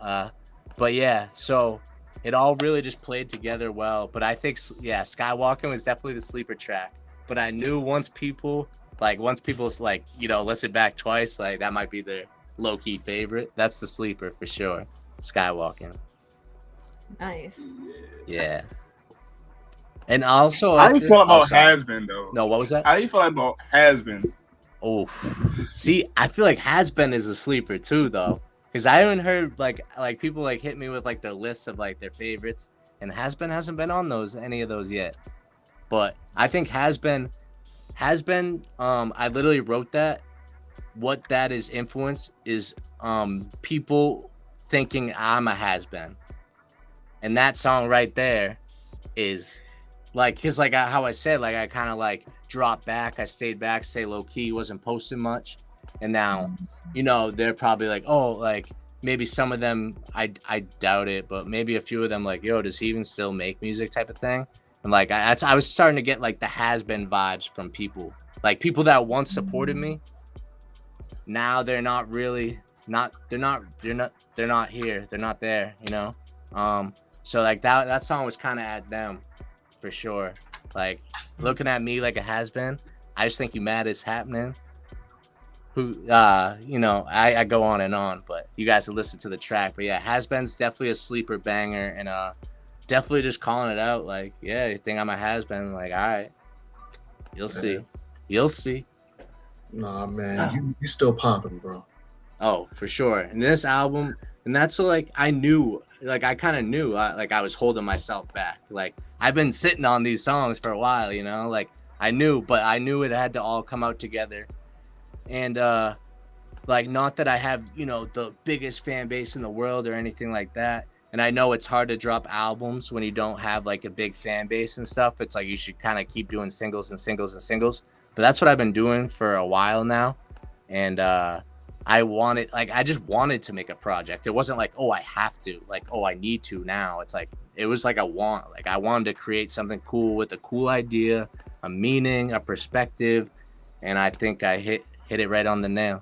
but yeah, so it all really just played together well. But I think Skywalking was definitely the sleeper track, but I knew once people listen back twice, like that might be their low-key favorite. That's the sleeper for sure. Skywalking. Nice. Yeah. And also, how do you feel about Has Been though? No, what was that? How do you feel about Has Been? Oh, see, I feel like Has Been is a sleeper too, though, because I haven't heard like people like hit me with like their lists of like their favorites, and Has Been hasn't been on any of those yet. But I think Has Been. I literally wrote that. What that is influenced is people thinking I'm a has been, and that song right there is. Like, cause like how I said, like I kind of like dropped back, I stayed back, stay low key, wasn't posting much, and now, they're probably like, oh, like maybe some of them, I doubt it, but maybe a few of them like, yo, does he even still make music type of thing? And like I was starting to get like the has been vibes from people, like people that once supported me. Now they're not really they're not here, they're not there, So like that song was kind of at them. For sure. Like looking at me like a has-been, I just think you mad it's happening. I go on and on, but you guys will listen to the track. But yeah, has-been's definitely a sleeper banger, and definitely just calling it out. Like, yeah, you think I'm a has-been? Like, all right, you'll see. Nah, man, you still popping, bro. Oh, for sure. And this album, and that's what, like, I knew, like, I kind of knew, like, I was holding myself back. Like, I've been sitting on these songs for a while, like, I knew it had to all come out together. And, like, not that I have, the biggest fan base in the world or anything like that. And I know it's hard to drop albums when you don't have, like, a big fan base and stuff. It's like you should kind of keep doing singles and singles and singles. But that's what I've been doing for a while now. And, I just wanted to make a project. It wasn't like, oh, I have to, like, oh, I need to now. It's like, it was like a want. Like, I wanted to create something cool with a cool idea, a meaning, a perspective, and I think I hit it right on the nail.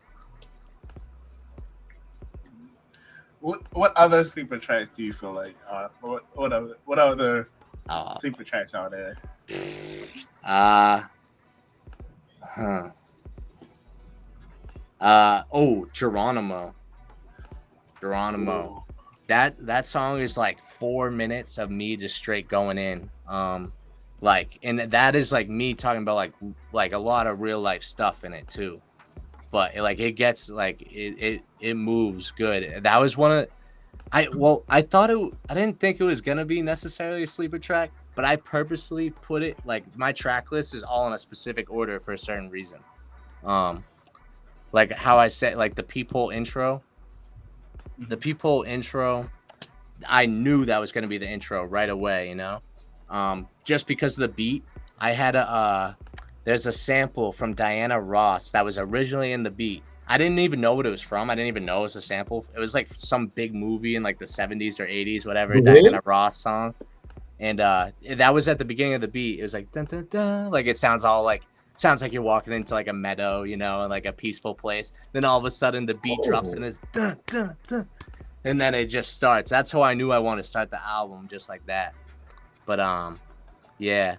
What other sleeper tracks do you feel like? What other sleeper tracks are there? Geronimo. That song is like 4 minutes of me just straight going in. And that is like me talking about like a lot of real life stuff in it too. But it gets like it moves good. That was one of I didn't think it was gonna be necessarily a sleeper track, but I purposely put it like my track list is all in a specific order for a certain reason. Like how I said, like the peephole intro. The peephole intro, I knew that was gonna be the intro right away, just because of the beat. I had there's a sample from Diana Ross that was originally in the beat. I didn't even know what it was from. I didn't even know it was a sample. It was like some big movie in like the 70s or 80s, whatever, Diana Ross song. And that was at the beginning of the beat. It was like dun, dun, dun. Like it sounds like you're walking into like a meadow, and like a peaceful place. Then all of a sudden the beat drops and it's dun, dun, dun. And then it just starts. That's how I knew I wanted to start the album, just like that. But yeah.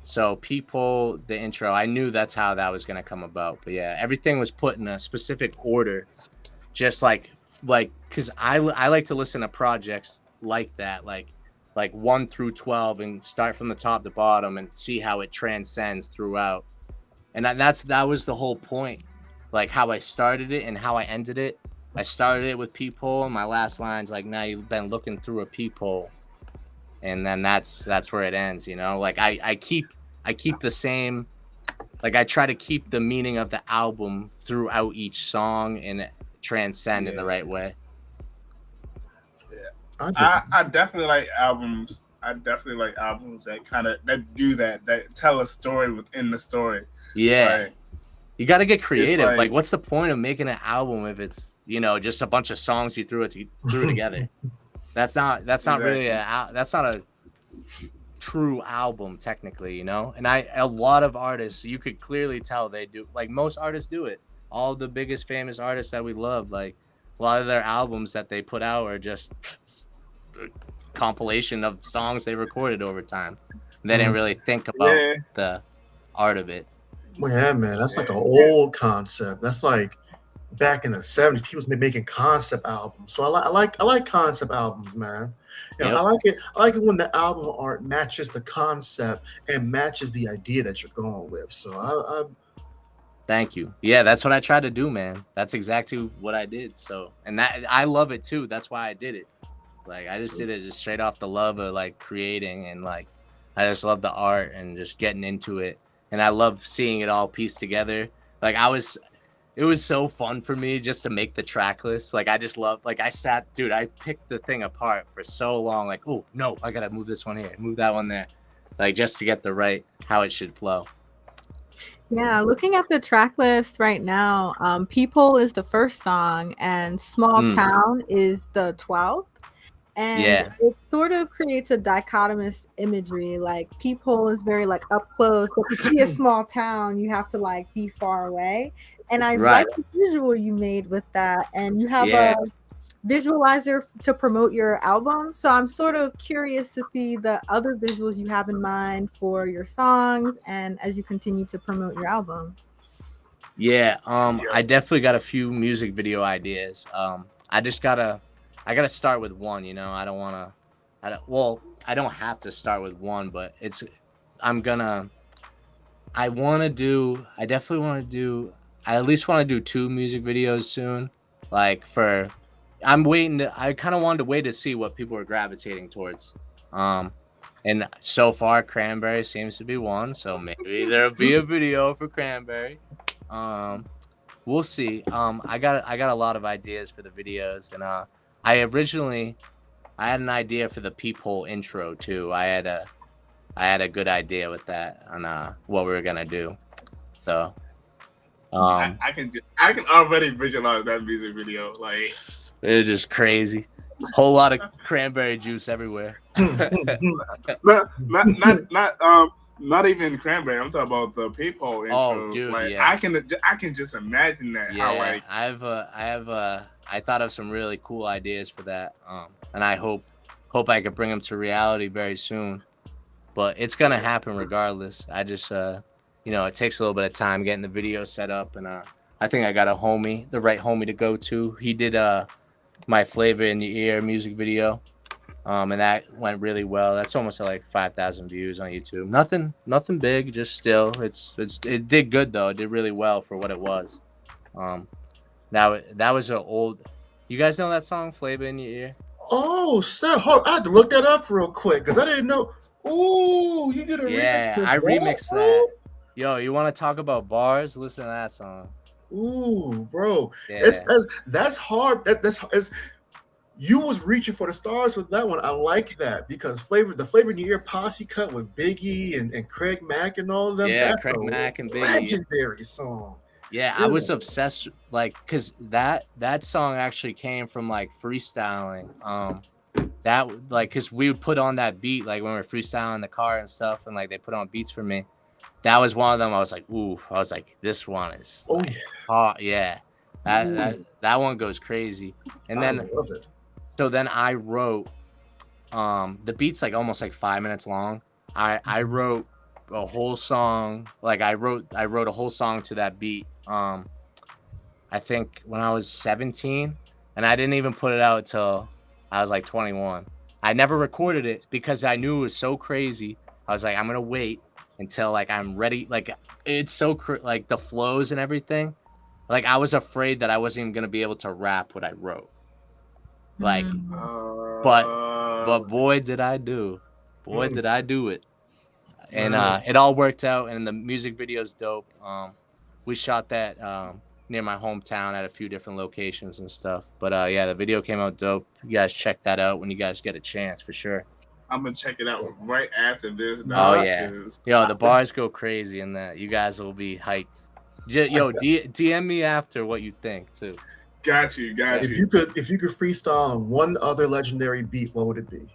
So people, the intro, I knew that's how that was gonna come about. But yeah, everything was put in a specific order, just like like, because I like to listen to projects like that, like 1 through 12, and start from the top to bottom and see how it transcends throughout. And that was the whole point, like how I started it and how I ended it. I started it with peephole, and my last line's like, now you've been looking through a peephole, and then that's where it ends, you know. Like I keep the same, like I try to keep the meaning of the album throughout each song and transcend in the right way. I definitely like albums. I definitely like albums that do that tell a story within the story. Yeah. Like, you got to get creative. Like, what's the point of making an album if it's, you know, just a bunch of songs you threw together? That's not really that's not a true album technically, you know. And a lot of artists, you could clearly tell they do, like most artists do it. All the biggest famous artists that we love, like a lot of their albums that they put out are just a compilation of songs they recorded over time. They didn't really think about the art of it. Yeah, man, that's like an old concept. That's like back in the 70s, people was making concept albums. So I like concept albums, man. You know, I like it when the album art matches the concept and matches the idea that you're going with. So I thank you. Yeah, that's what I tried to do, man. That's exactly what I did. So, and that I love it too. That's why I did it. Like I just did it just straight off the love of like creating, and like I just love the art and just getting into it. And I love seeing it all pieced together. Like it was so fun for me just to make the track list. Like I just love, like I picked the thing apart for so long. Like, oh no, I gotta move this one here, move that one there. Like just to get the right, how it should flow. Yeah, looking at the track list right now, Peephole is the first song and Small Town is the 12th. And it sort of creates a dichotomous imagery. Like Peephole is very like up close, but to see a small town, you have to like be far away. And I like the visual you made with that. And you have a visualizer to promote your album. So I'm sort of curious to see the other visuals you have in mind for your songs and as you continue to promote your album. Yeah, I definitely got a few music video ideas. I gotta start with one, you know. I don't have to start with one, but I at least want to do 2 music videos soon. Like I kind of wanted to wait to see what people are gravitating towards. And so far Cranberry seems to be one, so maybe there'll be a video for Cranberry. We'll see. I got a lot of ideas for the videos, and I had an idea for the Peephole intro too. I had a good idea with that on what we were gonna do. So I can already visualize that music video. Like it's just crazy. Whole lot of cranberry juice everywhere. Not even cranberry. I'm talking about the Peephole intro. Oh, dude, like I can just imagine that. Yeah, I thought of some really cool ideas for that, and I hope I could bring them to reality very soon. But it's gonna happen regardless. I just, you know, it takes a little bit of time getting the video set up, and I think I got the right homie to go to. He did my Flavor in the Ear music video, and that went really well. That's almost at like 5,000 views on YouTube. Nothing big, just still. It did good though. It did really well for what it was. That was an old. You guys know that song, Flavor in Your Ear? Oh, snap. I had to look that up real quick because I didn't know. Oh, you did a remix. Yeah, I remixed that. Yo, you want to talk about bars? Listen to that song. Ooh, bro. Yeah. That's hard. That's you was reaching for the stars with that one. I like that because the Flavor in Your Ear posse cut with Biggie and Craig Mack and all of them. Yeah, that's Craig Mack and Biggie. Legendary song. Yeah, I was obsessed, like, cause that song actually came from like freestyling. That like, cause we would put on that beat like when we were freestyling in the car and stuff, and like they put on beats for me. That was one of them. I was like, ooh, I was like, this one is like, hot. Yeah, that one goes crazy. And then, I love it. So then I wrote, the beat's like almost like 5 minutes long. I wrote a whole song. Like I wrote a whole song to that beat. I think when I was 17, and I didn't even put it out till I was like 21. I never recorded it because I knew it was so crazy. I was like, I'm gonna wait until like I'm ready. Like it's so like the flows and everything. Like I was afraid that I wasn't even gonna be able to rap what I wrote. Like, but boy did I do, boy did I do it, and it all worked out. And the music video's dope. We shot that near my hometown at a few different locations and stuff. But yeah, the video came out dope. You guys check that out when you guys get a chance for sure. I'm gonna check it out right after this. Oh yeah, yo, the bars go crazy in that. You guys will be hyped. Yo, DM me after what you think too. Got you. If you could freestyle on one other legendary beat, what would it be?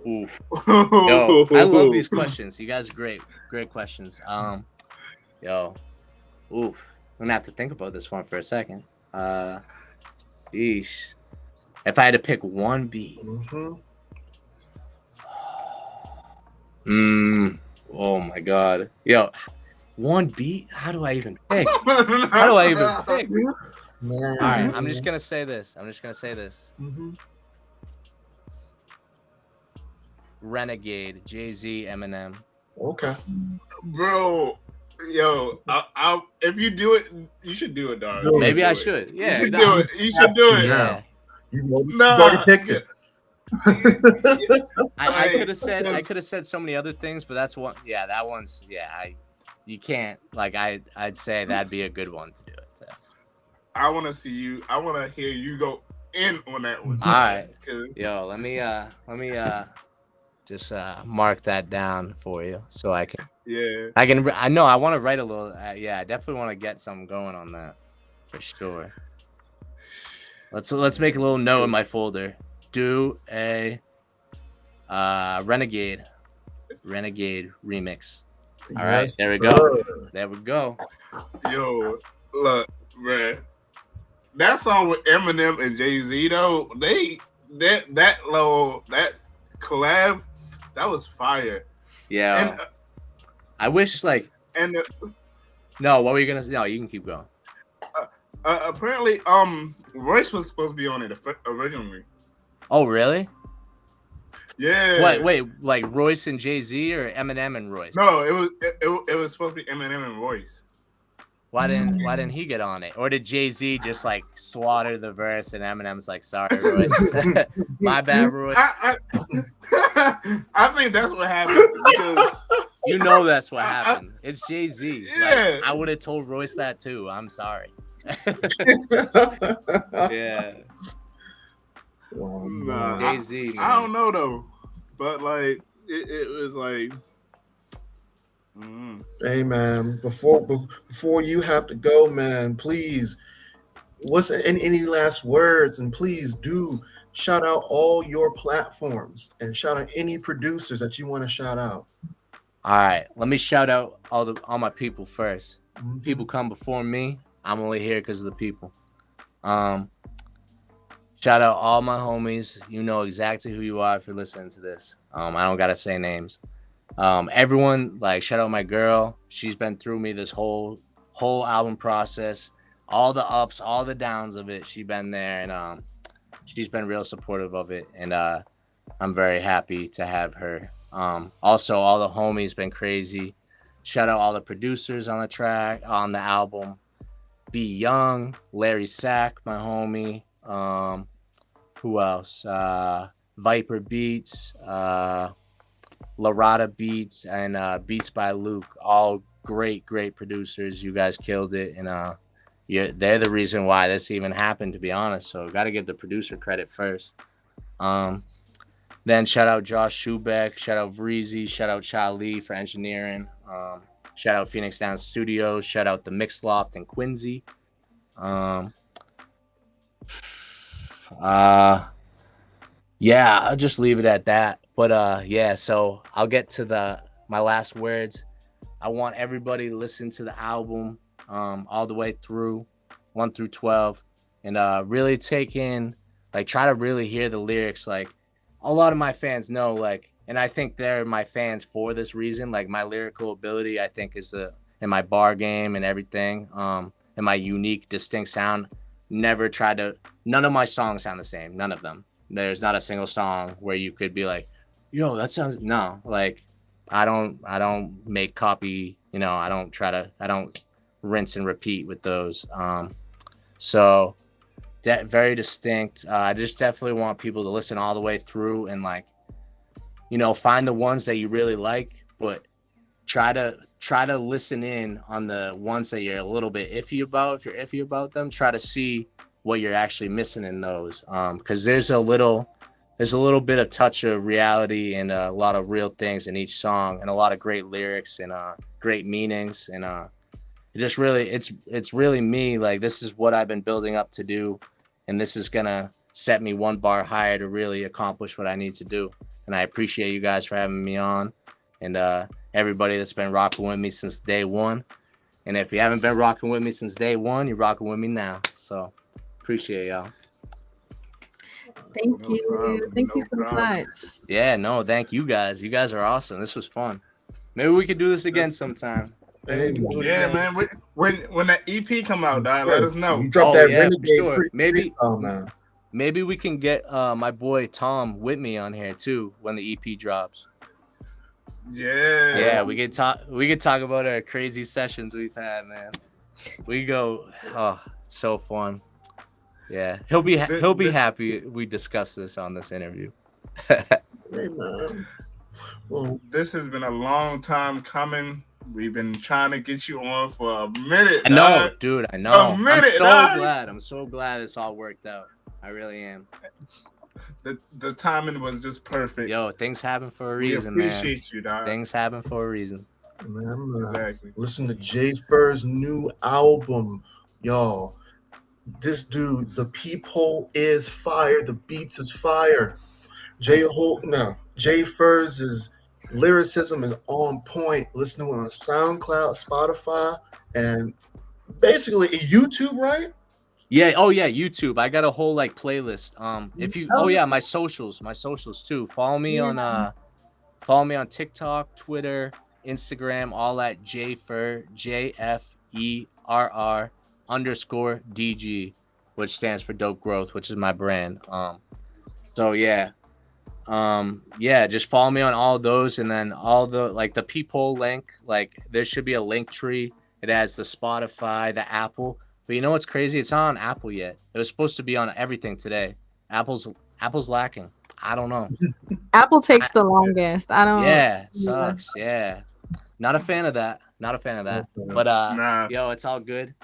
Oof. Yo, I love these questions. You guys are great questions. Yo, oof. I'm gonna have to think about this one for a second. Sheesh. If I had to pick one beat. Oh my god. Yo, one beat? How do I even pick? How do I even pick? All right, I'm just gonna say this. Renegade, Jay-Z, Eminem. Okay. Bro, yo, I'll if you do it, you should do it, dog. Maybe I should. Yeah, you should do it. You should do it. Yeah. You've already picked it. I could have said so many other things, but that's one. Yeah, that one's. Yeah, you can't. Like I'd say that'd be a good one to do it. So. I want to see you. I want to hear you go in on that one. All right. Yo, let me just mark that down for you so I can. Yeah. I know. I want to write a little. Yeah, I definitely want to get something going on that for sure. Let's make a little note in my folder. Do a Renegade remix. All right, there we go. There we go. Yo, look, man. That song with Eminem and Jay-Z though, that collab, that was fire. Yeah. And, I wish no, what were you gonna say? No, you can keep going. Apparently, Royce was supposed to be on it originally. Oh, really? Yeah. Wait, like Royce and Jay-Z or Eminem and Royce? No, it was supposed to be Eminem and Royce. Why didn't he get on it? Or did Jay-Z just like slaughter the verse and Eminem's like, sorry, Royce. My bad, Royce. I think that's what happened. Because you know that's what happened. It's Jay-Z. Yeah. Like, I would have told Royce that too. I'm sorry. Yeah. Nah, Jay-Z. I don't know though, but like it was like. Hey man, before you have to go, man, please, what's any last words? And please do shout out all your platforms and shout out any producers that you want to shout out. All right, let me shout out all my people first. People come before me. I'm only here because of the people. Shout out all my homies. You know exactly who you are if you're listening to this. I don't gotta say names. Everyone, like, shout out my girl. She's been through me this whole album process, all the ups, all the downs of it. She's been there, and she's been real supportive of it, and I'm very happy to have her. Also, all the homies been crazy. Shout out all the producers on the track, on the album. Be Young, Larry Sack, my homie. Who else? Viper Beats, Larada Beats, and Beats by Luke. All great producers. You guys killed it, and they're the reason why this even happened, to be honest. So got to give the producer credit first. Then shout out Josh Schubeck, shout out Vreezy, shout out Cha Lee for engineering. Shout out Phoenix Down Studios, shout out the Mix Loft and Quincy. Yeah, I'll just leave it at that. But yeah, so I'll get to my last words. I want everybody to listen to the album all the way through 1 through 12, and really take in, like, try to really hear the lyrics. Like, a lot of my fans know, like, and I think they're my fans for this reason. Like, my lyrical ability, I think, is in my bar game and everything, and my unique, distinct sound. never tried to. None of my songs sound the same. None of them. There's not a single song where you could be like, yo, that sounds no. Like, I don't make copy. You know, I don't rinse and repeat with those. So very distinct. I just definitely want people to listen all the way through and like, you know, find the ones that you really like, but try to listen in on the ones that you're a little bit iffy about. If you're iffy about them, try to see what you're actually missing in those, because there's a little bit of touch of reality and a lot of real things in each song, and a lot of great lyrics and great meanings, and it just really it's really me. Like, this is what I've been building up to do, and this is gonna set me one bar higher to really accomplish what I need to do. And I appreciate you guys for having me on, and everybody that's been rocking with me since day one. And if you haven't been rocking with me since day one, you're rocking with me now. So appreciate y'all. Thank you. Thank you so much. Yeah, no, thank you guys. You guys are awesome. This was fun. Maybe we could do this again sometime. Yeah, man. When that EP come out, dog, let us know. You drop that Renegade sure. free Maybe man. Maybe we can get my boy Tom Whitney on here too when the EP drops. Yeah, we could talk about our crazy sessions we've had, man. We go, oh, it's so fun. Yeah, he'll be happy we discuss this on this interview. Hey, man. Well, this has been a long time coming. We've been trying to get you on for a minute. I know, dude. I know. A minute, I'm so glad it's all worked out. I really am. The timing was just perfect. Yo, things happen for a reason, man. We appreciate you, dog. Things happen for a reason. Man, exactly. Listen to J-Ferr's new album, y'all. This dude, the peephole is fire. The beats is fire. J-Ferr's lyricism is on point. Listen to it on SoundCloud, Spotify, and basically YouTube, right? Yeah. Oh yeah, YouTube. I got a whole like playlist. If you my socials too. Follow me on TikTok, Twitter, Instagram, all at J-Ferr, JFERR_DG, which stands for Dope Growth, which is my brand. Just follow me on all those, and then all the like the peephole link, like there should be a link tree. It has the Spotify, the Apple. But you know what's crazy? It's not on Apple yet. It was supposed to be on everything today. Apple's lacking. I don't know. Apple takes the longest. I don't. Yeah, it sucks. Yeah, not a fan of that. But yo, it's all good.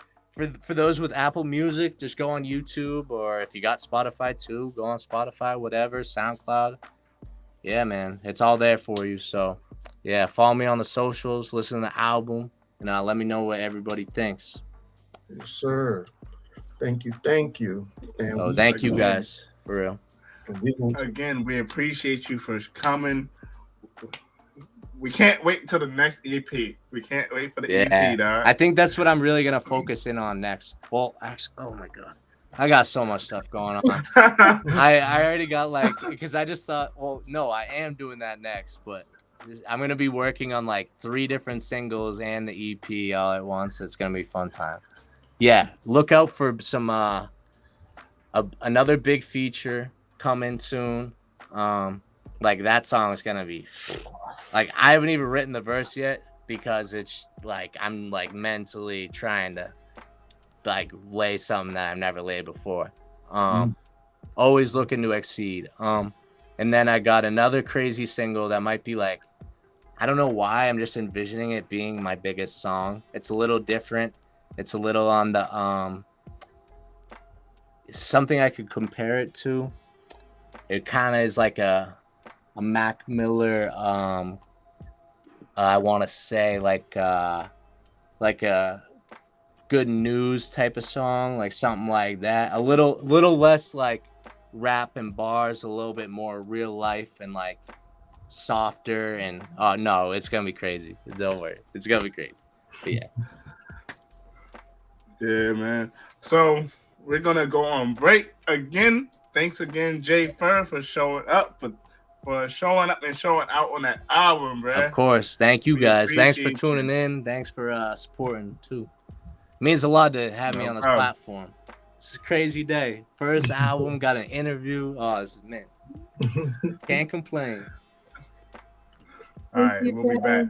For those with Apple Music, just go on YouTube, or if you got Spotify too, go on Spotify, whatever, SoundCloud. Yeah, man, it's all there for you. So yeah, follow me on the socials, listen to the album, and let me know what everybody thinks. Yes, sir. Thank you. And thank you guys, for real. Again, we appreciate you for coming. We can't wait until the next EP. We can't wait for the EP, dog. I think that's what I'm really gonna focus in on next. Well, actually, oh my god, I got so much stuff going on. I already got because I just thought, well, no, I am doing that next, but I'm gonna be working on like 3 different singles and the EP all at once. It's gonna be fun time. Yeah, look out for some another big feature coming soon. Like that song is gonna be like, I haven't even written the verse yet because it's like I'm like mentally trying to like lay something that I've never laid before. Always looking to exceed. And then I got another crazy single that might be like, I don't know why, I'm just envisioning it being my biggest song. It's a little different. It's a little on the something I could compare it to. It kind of is like a Mac Miller, I want to say like a good news type of song, like something like that. A little less like rap and bars, a little bit more real life and like softer. And no, it's gonna be crazy. Don't worry, it's gonna be crazy. But yeah. Yeah, man. So we're gonna go on break again. Thanks again, J-Ferr, for showing up, for showing up and showing out on that album, bro. Of course. Thank you guys. Thanks for tuning in. Thanks for supporting too. It means a lot to have me on this platform. It's a crazy day. First album, got an interview. Oh, it's mint. Can't complain. All right, we'll be back.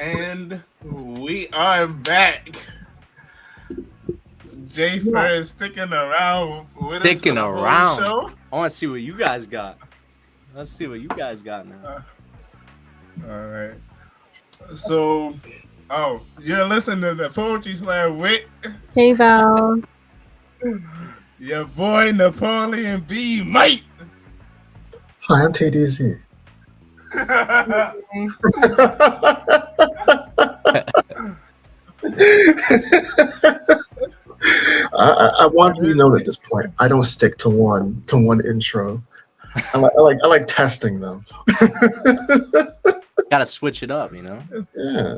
And we are back. J-Ferr is sticking around with us for the whole show. I want to see what you guys got. Let's see what you guys got now. All right. So, you're listening to the Poetry Slam with Hey, Bellz. your boy Napoleon B. Mike. Hi, I'm TayDZ. I want you to know at this point, I don't stick to one intro. I like testing them. Gotta switch it up, you know. Yeah.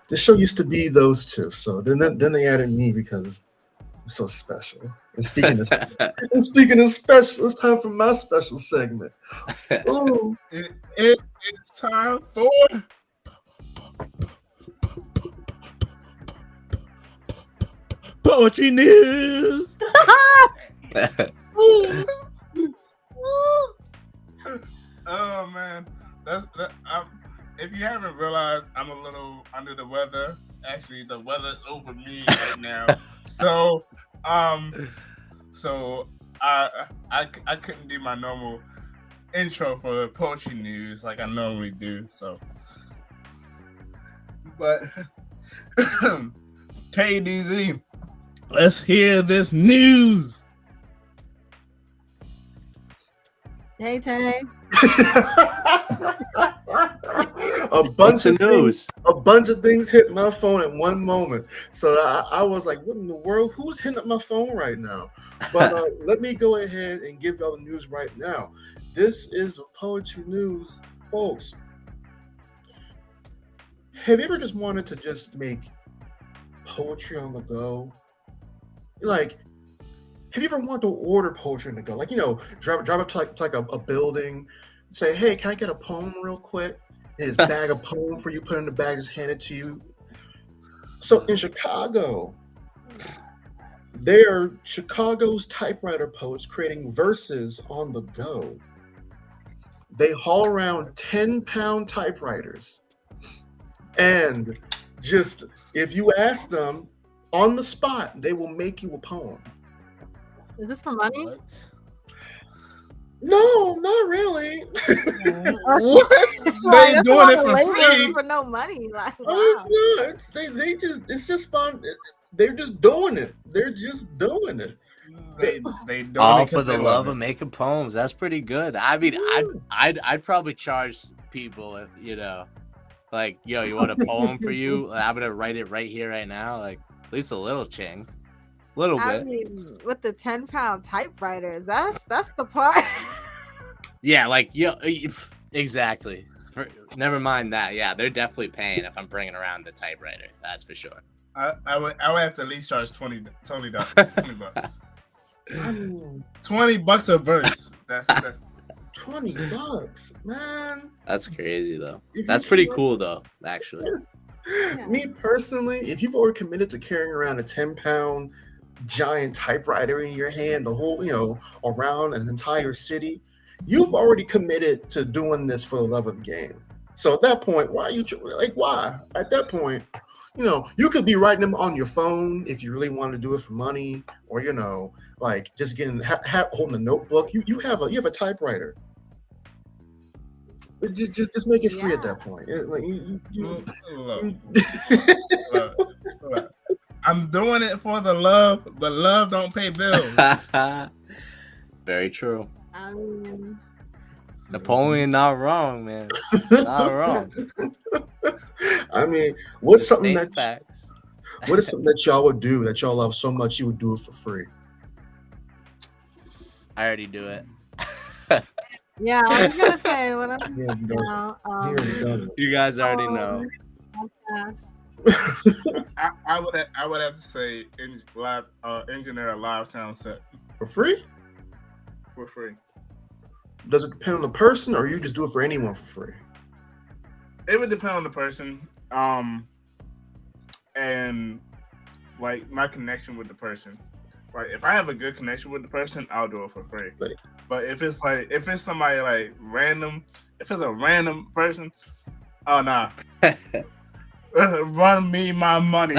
The show used to be those two, so then they added me because I'm so special. And speaking of special, it's time for my special segment. Oh, it's time for Poetry News. Oh man, if you haven't realized, I'm a little under the weather. Actually, the weather's over me right now. So I couldn't do my normal intro for Poetry News like I normally do. So, but TayDZ, let's hear this news. Hey, Tay. a bunch of things hit my phone at one moment. So I was like, what in the world? Who's hitting up my phone right now? But let me go ahead and give y'all the news right now. This is the Poetry News, folks. Have you ever just wanted to just make poetry on the go? Like, have you ever wanted to order poetry on the go? Like, drive up to like a building, say, hey, can I get a poem real quick? And his bag of poem for you, put in the bag, just hand it to you. So in Chicago, there are Chicago's typewriter poets creating verses on the go. They haul around 10-pound typewriters. And just, if you ask them on the spot, they will make you a poem. Is this for money? What? No, not really. What? They doing it for free for no money. Like, wow. No, it's just fun. They're just doing it. They're just doing it. They doing all it for the love it. of making poems. That's pretty good. I mean, I'd probably charge people if like, yo, you want a poem for you? I'm gonna write it right here, right now. Like, at least a little ching. Little bit. I mean, with the 10-pound typewriters, that's the part. Yeah, like, exactly. Never mind that. Yeah, they're definitely paying if I'm bringing around the typewriter. That's for sure. I would have to at least charge $20. I mean, $20 a verse. That's $20, man. That's crazy though. That's pretty cool though, actually. Yeah. Me personally, if you've already committed to carrying around a 10-pound giant typewriter in your hand, the whole, around an entire city, you've already committed to doing this for the love of the game. So at that point, why? At that point, you could be writing them on your phone if you really want to do it for money, or like just getting holding a notebook. You have a typewriter. Just make it free at that point. Look. I'm doing it for the love, but love don't pay bills. Very true. I mean, Napoleon not wrong, man. Not wrong. I mean, what's something facts. What is something that y'all would do that y'all love so much you would do it for free? I already do it. yeah, I was gonna say what I'm you guys already know. I would have to say engineer a live sound set for free. For free. Does it depend on the person, or you just do it for anyone for free? It would depend on the person, and like my connection with the person. Like if I have a good connection with the person, I'll do it for free. But if it's somebody like random, if it's a random person, Oh nah. Run me my money.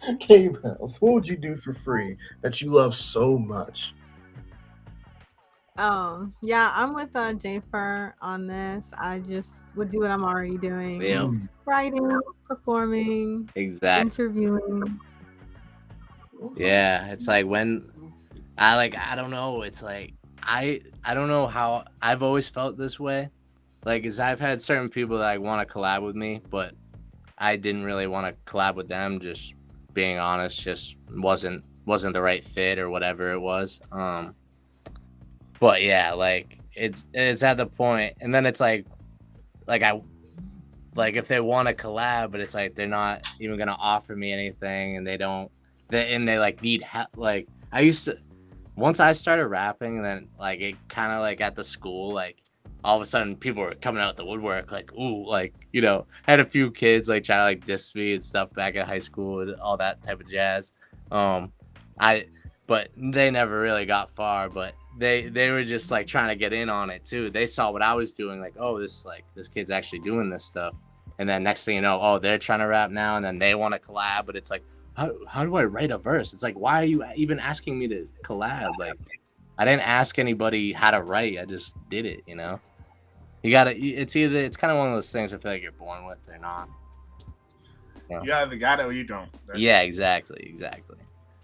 Okay, Bellz, what would you do for free that you love so much? Yeah, I'm with J-Ferr on this. I just would do what I'm already doing. Yeah. Writing, performing, Exactly. interviewing. Yeah, it's like when I don't know, it's like I don't know how I've always felt this way. Like, is I've had certain people that want to collab with me, but I didn't really want to collab with them. Just being honest, just wasn't the right fit or whatever it was. But yeah, like it's at the point, and then it's like I like if they want to collab, but it's like they're not even gonna offer me anything, and they like need help. Like I used to, once I started rapping, and then like it kind of like at the school, like all of a sudden people were coming out the woodwork, like ooh, like I had a few kids like try to like diss me and stuff back at high school and all that type of jazz. But they never really got far, but they were just like trying to get in on it too. They saw what I was doing, like, oh, this kid's actually doing this stuff. And then next thing you know, oh, they're trying to rap now, and then they want to collab, but it's like, how do I write a verse? It's like, why are you even asking me to collab? Like, I didn't ask anybody how to write. I just did it, You gotta, it's kind of one of those things I feel like you're born with or not. You either got it or you don't. Yeah, exactly.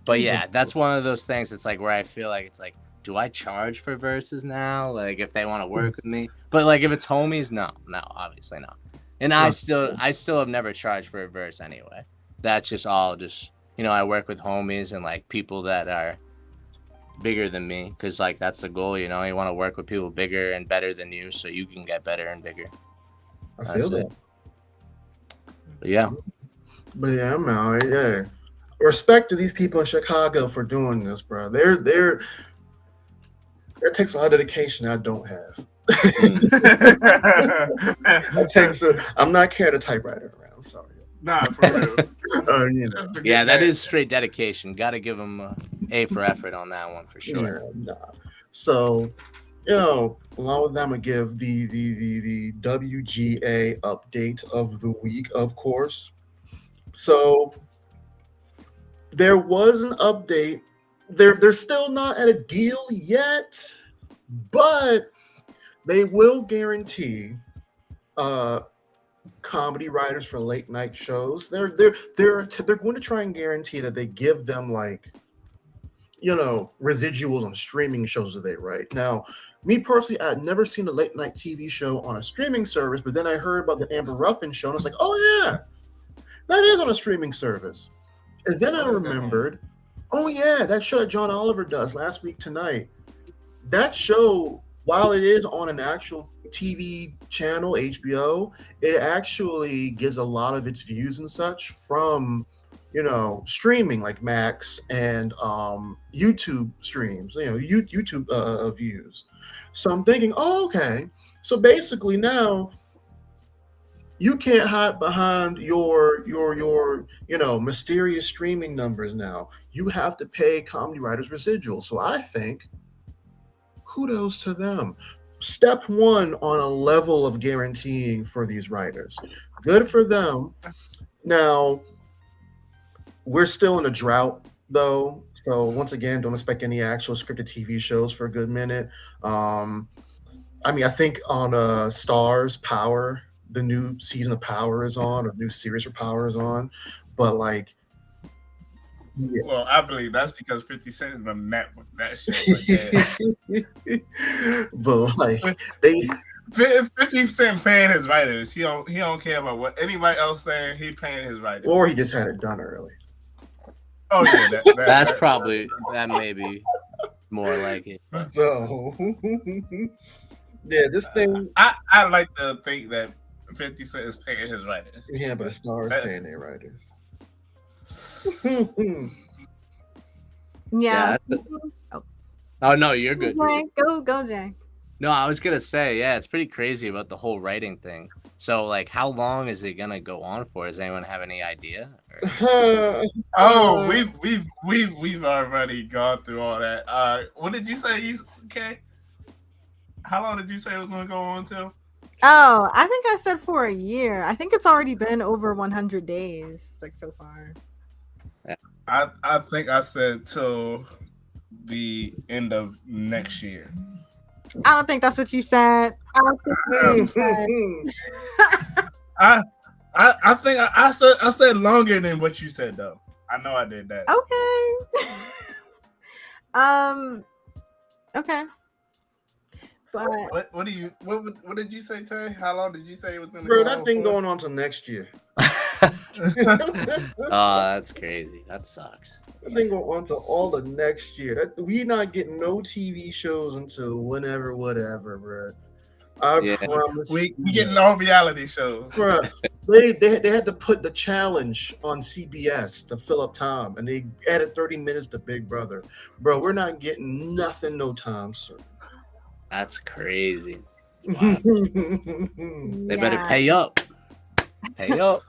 But yeah, that's one of those things. It's like where I feel like it's like, do I charge for verses now? Like if they want to work with me, but like if it's homies, no, obviously not. And I still have never charged for a verse anyway. That's just all I work with homies and like people that are bigger than me, because like that's the goal. You want to work with people bigger and better than you, so you can get better and bigger. I feel that. But yeah, man. Yeah. Respect to these people in Chicago for doing this, bro. It takes a lot of dedication I don't have. I'm not carrying a typewriter around. I'm sorry. Nah, for real. Yeah, that is straight dedication. Got to give them A for effort on that one for sure. Yeah, nah. So, along with that, I'm gonna give the WGA update of the week, of course. So there was an update. They're still not at a deal yet, but they will guarantee comedy writers for late night shows. They're going to try and guarantee that they give them like residuals on streaming shows that they write. Now, me personally, I'd never seen a late night TV show on a streaming service, but then I heard about the Amber Ruffin show, and I was like, oh yeah, that is on a streaming service. And then I remembered, oh yeah, that show that John Oliver does Last Week Tonight. That show, while it is on an actual TV channel, HBO, it actually gets a lot of its views and such from streaming like Max and YouTube streams, YouTube views. So I'm thinking, oh, okay. So basically now you can't hide behind your mysterious streaming numbers now. You have to pay comedy writers residuals. So I think kudos to them. Step one on a level of guaranteeing for these writers. Good for them. Now, we're still in a drought, though. So once again, don't expect any actual scripted TV shows for a good minute. I think on Starz, Power, the new season of Power is on, or new series for Power is on. But like, yeah. Well, I believe that's because 50 Cent is a net with that shit. But like, 50 Cent paying his writers. He don't care about what anybody else saying. He paying his writers. Or he just had it done early. Oh yeah, that's probably that may be more like it. But. So yeah, this thing. I like to think that 50 Cent is paying his writers. Yeah, but Starz paying their writers. Yeah. Oh no, you're good. Go, Jay. No, I was gonna say, yeah, it's pretty crazy about the whole writing thing. So, like, how long is it gonna go on for? Does anyone have any idea? Oh, we've already gone through all that. What did you say? Okay. How long did you say it was going to go on till? Oh, I think I said for a year. I think it's already been over 100 days, like so far. I think I said till the end of next year. I don't think that's what you said. I don't think that's what you said. I think I said longer than what you said though. I know I did that. Okay. Okay. But What did you say, Tay? How long did you say it was going to Bro, go that on thing for? going on till next year. Oh, that's crazy. That sucks. That thing going on till all the next year. We not getting no TV shows until whenever, whatever, bro. I promise. We getting no reality shows. Bro, they had to put the challenge on CBS to fill up time, and they added 30 minutes to Big Brother. Bro, we're not getting nothing no time soon. That's crazy. That's They better pay up. Pay up.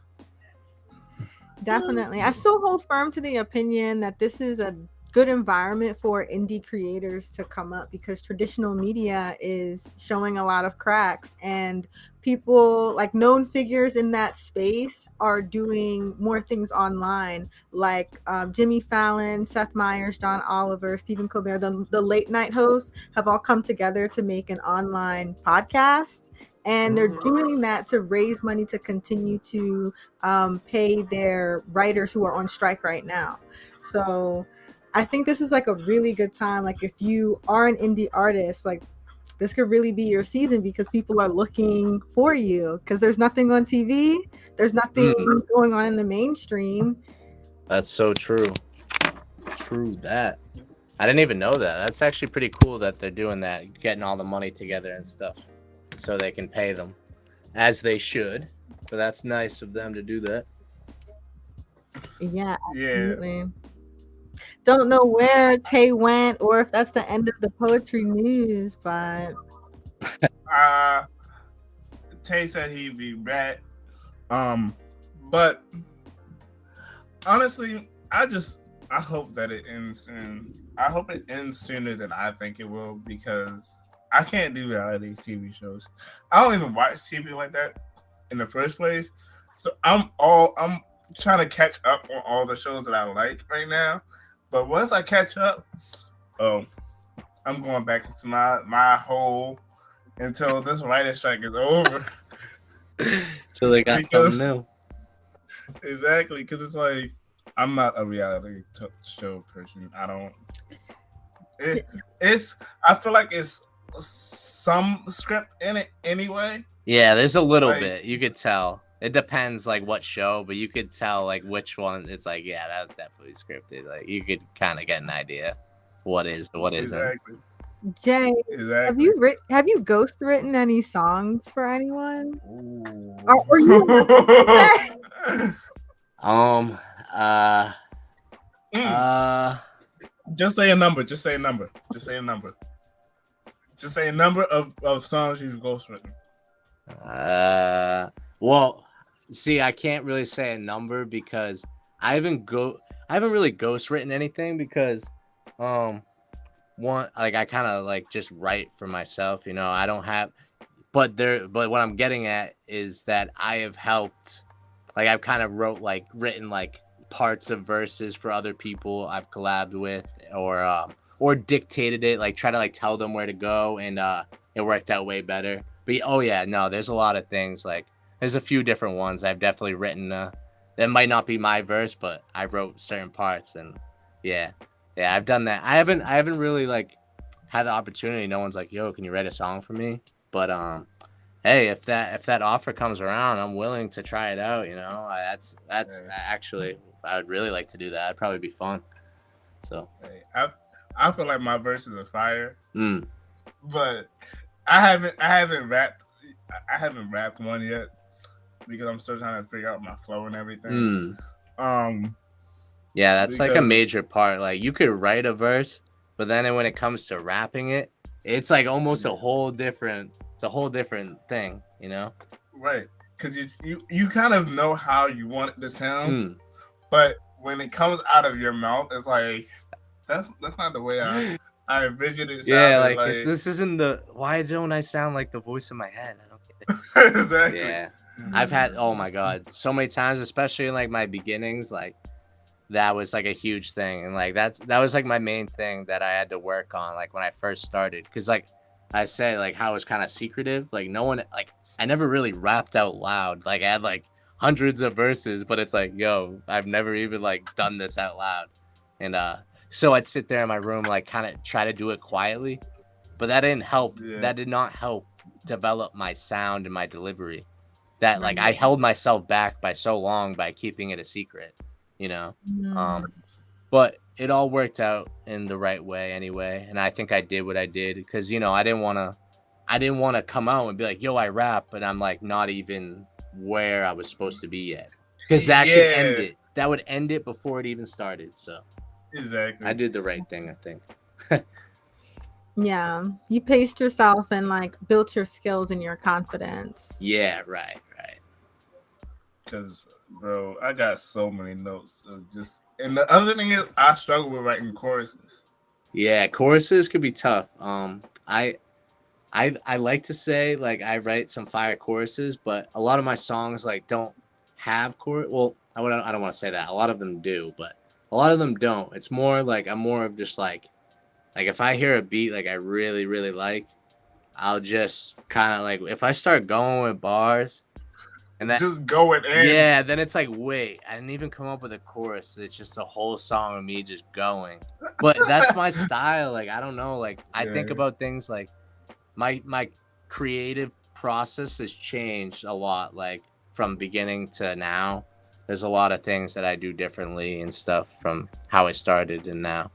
Definitely. I still hold firm to the opinion that this is a good environment for indie creators to come up, because traditional media is showing a lot of cracks, and people like known figures in that space are doing more things online, like Jimmy Fallon, Seth Meyers, John Oliver, Stephen Colbert, the late night hosts have all come together to make an online podcast, and they're doing that to raise money to continue to pay their writers who are on strike right now. So I think this is like a really good time. Like if you are an indie artist, like this could really be your season, because people are looking for you, because there's nothing on TV. There's nothing going on in the mainstream. That's so true. True that. I didn't even know that. That's actually pretty cool that they're doing that, getting all the money together and stuff so they can pay them as they should. But that's nice of them to do that. Yeah, absolutely. Don't know where Tay went or if that's the end of the poetry news, but Tay said he'd be back. But honestly, I hope that it ends soon. I hope it ends sooner than I think it will, because I can't do reality TV shows. I don't even watch TV like that in the first place. So I'm trying to catch up on all the shows that I like right now. But once I catch up, I'm going back into my hole until this writer strike is over. So they got something new. Exactly, because it's like I'm not a reality show person. I don't. I feel like it's some script in it anyway. Yeah, there's a little bit. You could tell. It depends like what show, but you could tell like which one. It's like, yeah, that was definitely scripted. Like you could kind of get an idea what is, what isn't. Exactly. Jay, exactly. have you ghost written any songs for anyone? Or you just say a number. Just say a number. Just say a number. Just say a number of songs you've ghost written. Well, see, I can't really say a number because I haven't really ghost written anything, because I kind of like just write for myself, you know. I don't have, but what I'm getting at is that I have helped, like I've kind of written like parts of verses for other people I've collabed with, or dictated it, like try to like tell them where to go, and it worked out way better. But oh yeah, no, there's a lot of things, like there's a few different ones I've definitely written that might not be my verse, but I wrote certain parts, and yeah, I've done that. I haven't really like had the opportunity. No one's like, yo, can you write a song for me? But hey, if that offer comes around, I'm willing to try it out, you know. That's actually, I would really like to do that. It'd probably be fun. So I feel like my verses are fire, but I haven't rapped one yet, because I'm still trying to figure out my flow and everything. Yeah, that's like a major part. Like you could write a verse, but then when it comes to rapping it, it's like almost a whole different thing, you know? Right, because you kind of know how you want it to sound, but when it comes out of your mouth, it's like that's not the way I envisioned it Yeah, sounding like it's, this isn't the. Why don't I sound like the voice in my head? I don't get it. exactly. Yeah, I've had. Oh my god, so many times, especially in like my beginnings, like that was like a huge thing, and like that was like my main thing that I had to work on, like when I first started, because like I said, like how it was kind of secretive, like no one, like I never really rapped out loud, like I had like hundreds of verses, but it's like, yo, I've never even like done this out loud, and so I'd sit there in my room, like kind of try to do it quietly, but that didn't help. Yeah. That did not help develop my sound and my delivery. That like I Right. held myself back by so long by keeping it a secret, you know. Mm. But it all worked out in the right way anyway, and I think I did what I did because you know I didn't want to come out and be like, yo, I rap, but I'm like not even where I was supposed to be yet, because that could end it. That would end it before it even started. So exactly, I did the right thing, I think. Yeah, you paced yourself and like built your skills and your confidence. Yeah, right. Because bro, I got so many notes of just, and the other thing is I struggle with writing choruses. Yeah, choruses could be tough. I like to say like I write some fire choruses, but a lot of my songs like don't have chorus. Well, I don't want to say that. A lot of them do, but a lot of them don't. It's more like I'm more of just like if I hear a beat like I really really like, I'll just kind of like if I start going with bars, and that Just going in. yeah, then it's like wait, I didn't even come up with a chorus. It's just a whole song of me just going. But that's my style. Like I don't know. Like I think about things like my creative process has changed a lot. Like from beginning to now, there's a lot of things that I do differently and stuff from how I started and now.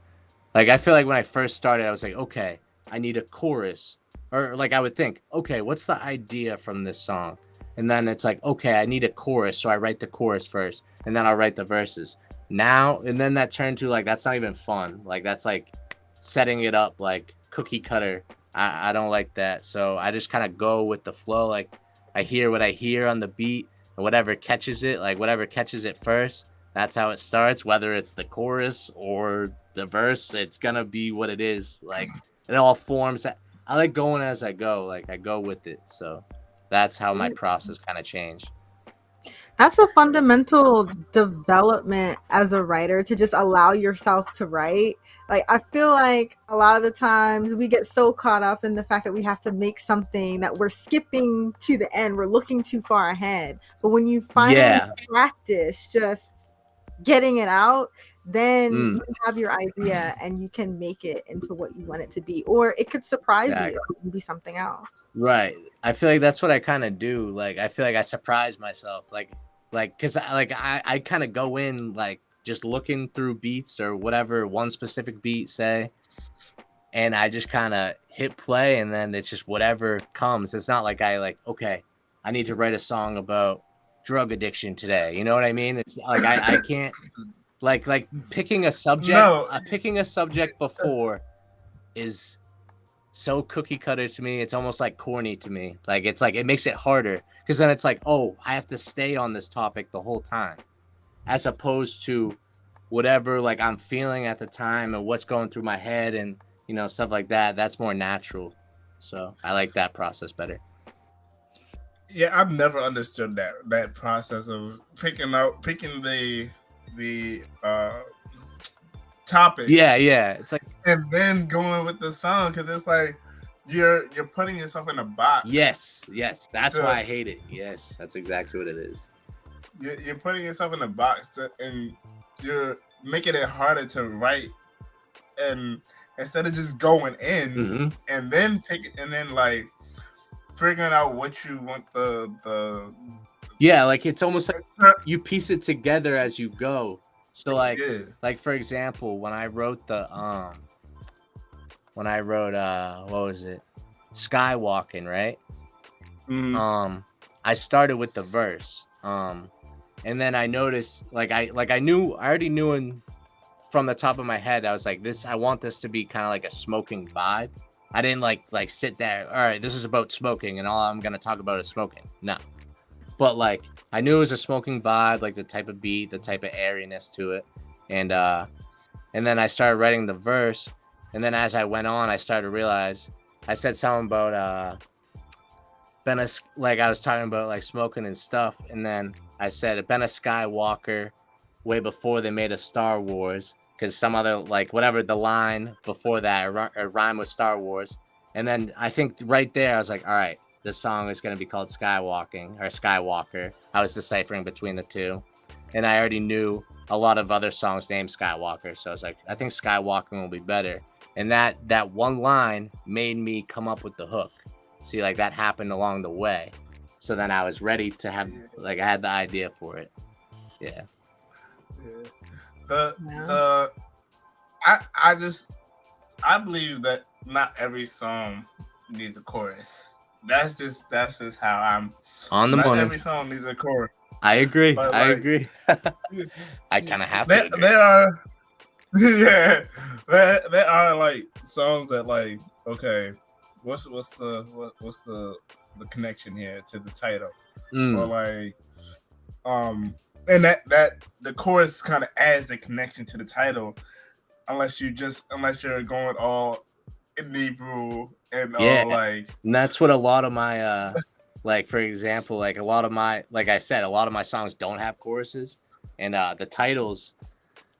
Like I feel like when I first started, I was like, okay, I need a chorus, or like I would think, okay, what's the idea from this song? And then it's like, okay, I need a chorus, so I write the chorus first, and then I'll write the verses. Now and then that turned to like that's not even fun. Like that's like setting it up like cookie cutter. I don't like that. So I just kind of go with the flow. Like I hear what I hear on the beat, and whatever catches it, like whatever catches it first, that's how it starts. Whether it's the chorus or the verse, it's gonna be what it is. Like it all forms. I like going as I go. Like I go with it. So that's how my process kind of changed. That's a fundamental development as a writer, to just allow yourself to write. Like I feel like a lot of the times we get so caught up in the fact that we have to make something that we're skipping to the end. We're looking too far ahead. But when you finally practice just getting it out, then you have your idea and you can make it into what you want it to be, or it could surprise you and be something else. Right. I feel like that's what I kind of do. Like I feel like I surprise myself, like because I kind of go in like just looking through beats or whatever one specific beat say, and I just kind of hit play, and then it's just whatever comes. It's not like I like, okay, I need to write a song about drug addiction today. You know what I mean? It's like I can't like picking a subject. Picking a subject before is so cookie cutter to me. It's almost like corny to me. Like it's like it makes it harder because then it's like, oh, I have to stay on this topic the whole time, as opposed to whatever like I'm feeling at the time and what's going through my head and you know stuff like that. That's more natural. So I like that process better. Yeah, I've never understood that process of picking the topic. Yeah, it's like, and then going with the song, because it's like you're putting yourself in a box. Yes, that's why I hate it. Yes, that's exactly what it is. You're putting yourself in a box, and you're making it harder to write. And instead of just going in and then pick it, and then like figuring out what you want the yeah, like it's almost like you piece it together as you go. So like for example, when I wrote what was it, Skywalking, right? I started with the verse, and then I noticed I already knew from the top of my head, I was like, I want this to be kind of like a smoking vibe. I didn't like sit there, all right, this is about smoking and all I'm gonna talk about is smoking. No. But like I knew it was a smoking vibe, like the type of beat, the type of airiness to it. And then I started writing the verse, And then as I went on, I started to realize I said something about like I was talking about like smoking and stuff, and then I said been a Skywalker way before they made a Star Wars, because some other like whatever the line before that rhyme with Star Wars. And then I think right there I was like, all right, this song is gonna be called Skywalking or Skywalker. I was deciphering between the two, and I already knew a lot of other songs named Skywalker, so I was like, I think Skywalking will be better. And that one line made me come up with the hook. See, like that happened along the way. So then I was ready to have, like, I had the idea for it. Yeah. I believe that not every song needs a chorus. That's just how I'm. On the not money. Every song needs a chorus. I agree. But, I like, agree. I kind of have to agree. There are, yeah, there are like songs that like, okay, what's the connection here to the title, or like, and that the chorus kind of adds the connection to the title, unless you're going all in Hebrew and all like, and that's what a lot of my like, for example, like a lot of my, like I said, a lot of my songs don't have choruses, and the titles,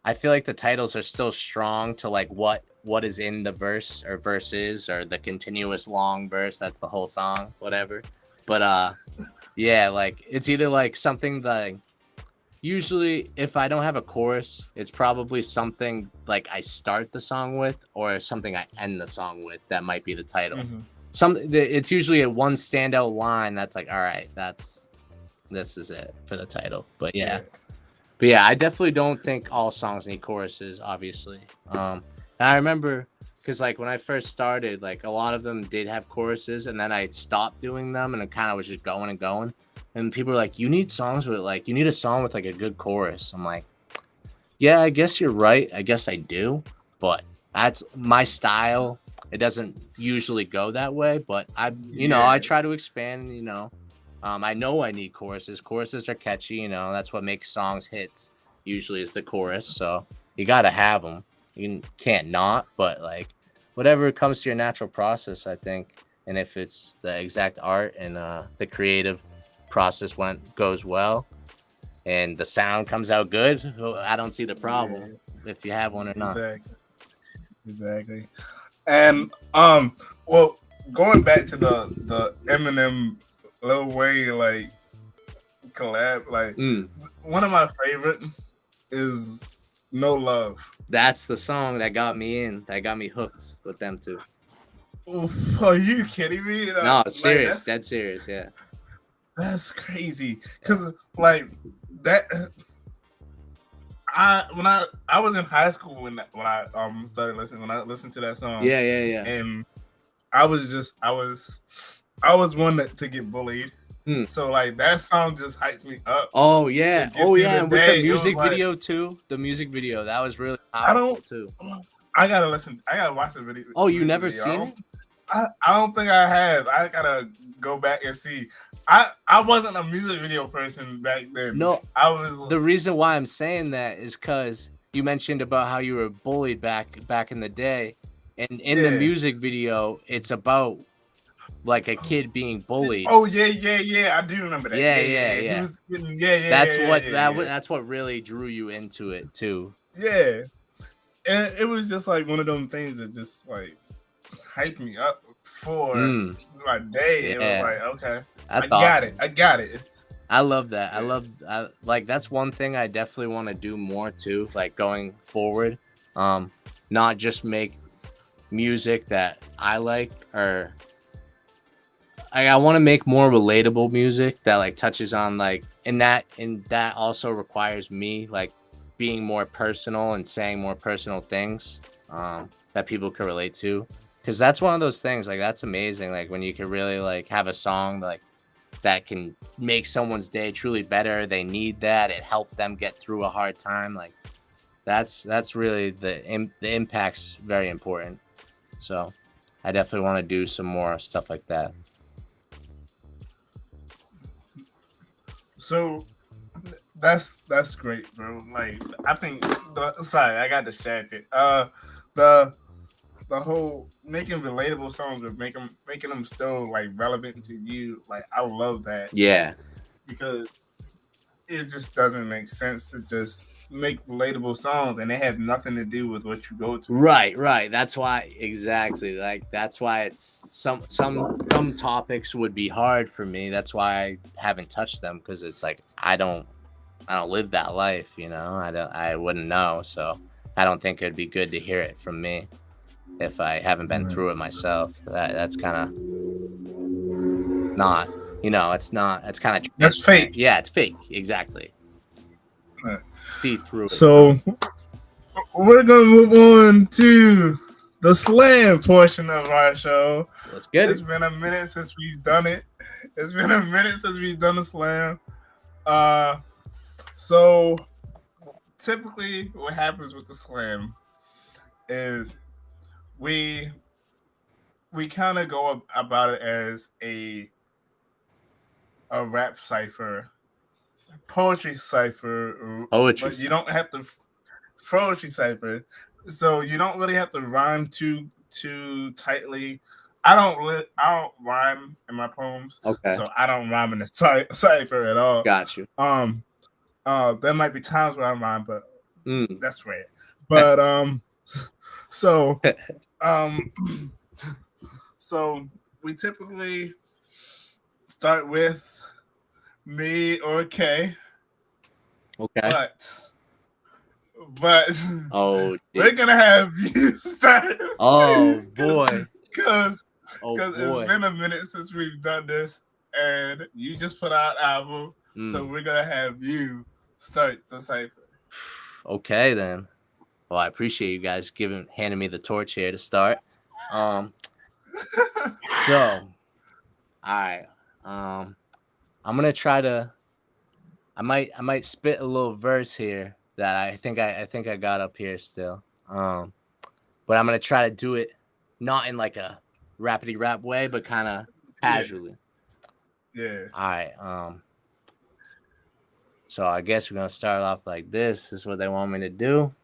I feel like the titles are still strong to like what is in the verse or verses or the continuous long verse. That's the whole song, whatever. But yeah, like it's either like something that usually if I don't have a chorus, it's probably something like I start the song with or something I end the song with that might be the title. It's usually a one standout line that's like, all right, this is it for the title. But yeah, I definitely don't think all songs need choruses, obviously. And I remember because like when I first started, like a lot of them did have choruses, and then I stopped doing them, and it kind of was just going and going. And people were like, you need a song with like a good chorus. I'm like, yeah, I guess you're right. I guess I do, but that's my style. It doesn't usually go that way, but I try to expand, I know I need choruses. Choruses are catchy, that's what makes songs hits usually is the chorus. So you got to have them. You can't not, but like whatever comes to your natural process, I think. And if it's the exact art and the creative process goes well and the sound comes out good, I don't see the problem if you have one or not. Exactly. And well, going back to the Eminem Lil Wayne like collab, like one of my favorite is No Love. That's the song that got me in, that got me hooked with them too. Oof, are you kidding me? No, serious, dead serious, yeah. That's crazy, cause like that. When I was in high school when I started listening, when I listened to that song, yeah, and I was one to get bullied, so like that song just hyped me up. Oh yeah, and with the music video too. The music video that was really powerful too. I gotta listen. I gotta watch the video. Oh, you never seen it? I don't think I have. I gotta go back and see. I wasn't a music video person back then. No, I was. The reason why I'm saying that is because you mentioned about how you were bullied back in the day, and in the music video, it's about like a kid being bullied. Oh yeah. I do remember that. Yeah. That's what really drew you into it too. Yeah, and it was just like one of them things that just like hyped me up for my day. It was like, okay, I got it. I love that. I like that's one thing I definitely want to do more too, like going forward. Not just make music that I like, or I want to make more relatable music that like touches on like, and that also requires me like being more personal and saying more personal things that people can relate to. Because that's one of those things, like that's amazing. Like when you can really like have a song like that can make someone's day truly better. They need that. It helped them get through a hard time. Like that's really the impact's very important. So I definitely want to do some more stuff like that. So that's great, bro. Like I think sorry, I got distracted. the whole making relatable songs, but making them still like relevant to you. Like I love that. Yeah. Because it just doesn't make sense to just make relatable songs and they have nothing to do with what you go to. Right. That's why exactly. Like that's why it's some topics would be hard for me. That's why I haven't touched them, because it's like I don't live that life, you know. I wouldn't know, so I don't think it'd be good to hear it from me if I haven't been through it myself. That's kind of not, you know, it's not. It's kind of that's fake. Yeah, it's fake. Exactly. See through it. So we're gonna move on to the slam portion of our show. Let's get It's been a minute since we've done it. It's been a minute since we've done the slam. So typically what happens with the slam is we kind of go about it as a rap cipher, poetry cipher, Poetry. but you don't have to poetry cipher, so you don't really have to rhyme too tightly. I don't rhyme in my poems, Okay. so I don't rhyme in the cipher at all. Got you. There might be times where I rhyme, but that's rare. But so so we typically start with me or K. Okay. But we're gonna have you start. Oh boy. Because it's been a minute since we've done this, and you just put out an album, so we're gonna have you start the cipher. Okay then. Well, I appreciate you guys handing me the torch here to start. So, all right. I'm gonna try to. I might spit a little verse here that I think I got up here still. But I'm gonna try to do it not in like a rapidy rap way, but kind of casually. Yeah. All right. So I guess we're gonna start off like this. This is what they want me to do.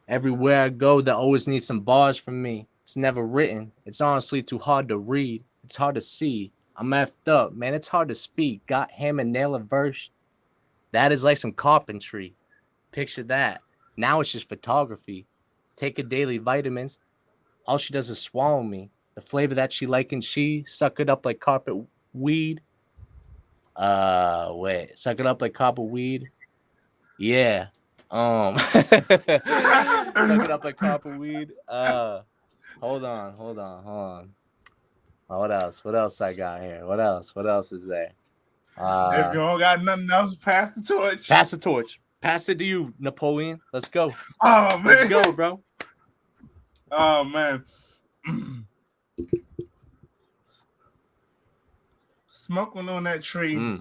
Everywhere I go, they always need some bars from me. It's never written. It's honestly too hard to read. It's hard to see. I'm effed up, man. It's hard to speak. Got hammer nail a verse. That is like some carpentry. Picture that. Now it's just photography. Take a daily vitamins. All she does is swallow me. The flavor that she like and she suck it up like carpet weed. Wait. Suck it up like carpet weed. Yeah. Suck it up like copper weed. Hold on. What else I got here? What else is there? If you don't got nothing else, pass the torch. Pass the torch. Pass it to you, Napoleon. Let's go. Oh man. Let's go, bro. Oh man. Smoking on that tree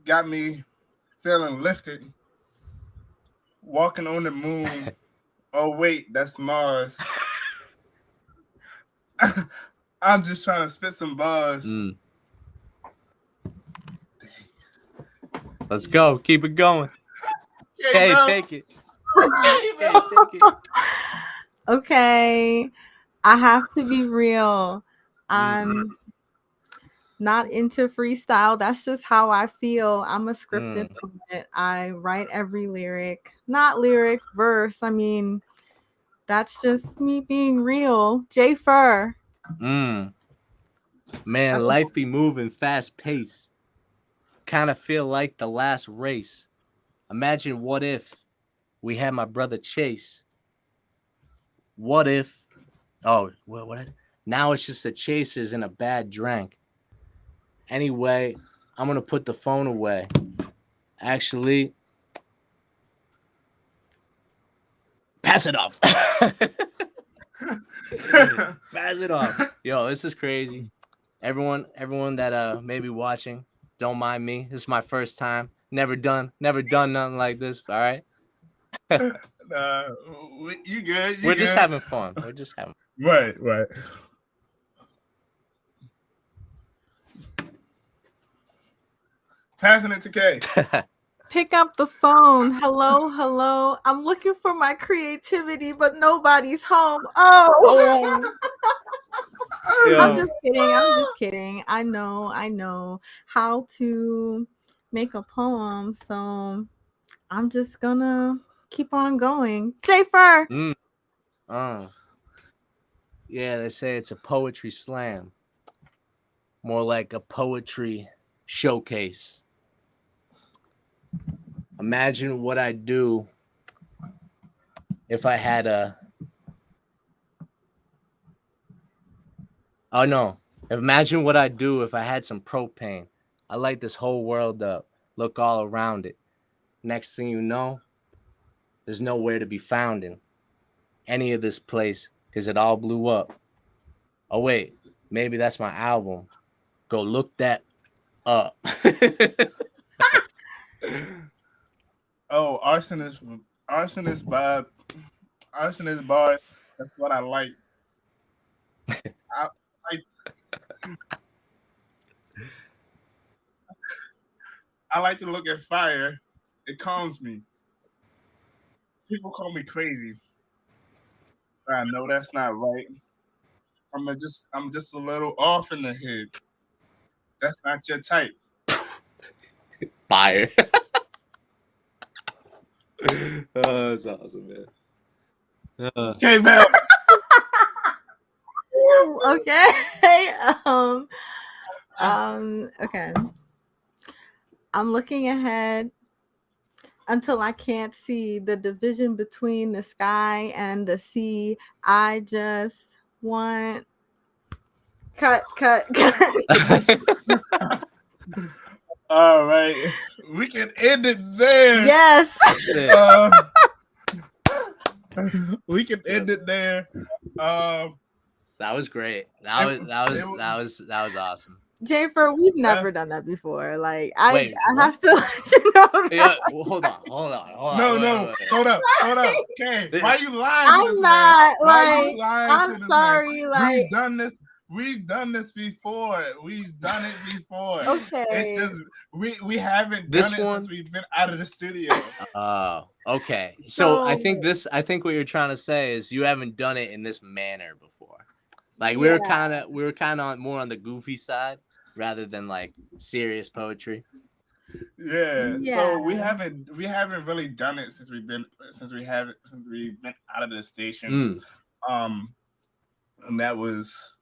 got me feeling lifted. Walking on the moon. Oh wait, that's Mars. I'm just trying to spit some bars. Let's go. Keep it going. Hey, take it. Okay. I have to be real. I'm not into freestyle. That's just how I feel. I'm a scripted poet. I write every lyric. Not lyric, verse. I mean, that's just me being real. J-Ferr. Man, life be moving fast pace. Kind of feel like the last race. Imagine what if we had my brother Chase. What if? Oh, what? Now it's just the chasers in a bad drink. Anyway, I'm going to put the phone away. Actually, pass it off. Pass it off. Yo, this is crazy. Everyone that may be watching, don't mind me. This is my first time. Never done nothing like this. All right. You good? We're just having fun. Right. Passing it to K. Pick up the phone. Hello, hello. I'm looking for my creativity, but nobody's home. Oh. I'm just kidding. I'm just kidding. I know how to make a poem, so I'm just gonna keep on going. J-Ferr. Yeah, they say it's a poetry slam. More like a poetry showcase. Imagine what I'd do if I had a... Oh, no. Imagine what I'd do if I had some propane. I light this whole world up. Look all around it. Next thing you know, there's nowhere to be found in any of this place because it all blew up. Oh, wait. Maybe that's my album. Go look that up. Oh, arsonist vibe, arsonist bars. That's what I like. I like to look at fire. It calms me. People call me crazy. I know that's not right. I'm just a little off in the head. That's not your type. Fire. Oh, that's awesome, man. Okay, Bell. Okay. Okay. I'm looking ahead until I can't see the division between the sky and the sea. I just want cut. All right, we can end it there. Yes. We can end it there. That was great. That was awesome. J-Ferr, we've never done that before. Like I have to let you know that. Yeah, well, hold on. Hold up. Okay, why you lying? I'm not like. I'm sorry. Like We've done this before. We've done it before. Okay. It's just we haven't done it since we've been out of the studio. Oh, okay. So I think what you're trying to say is you haven't done it in this manner before. Like we were kind of more on the goofy side rather than like serious poetry. Yeah. So we haven't really done it since we've been out of the station. And that was,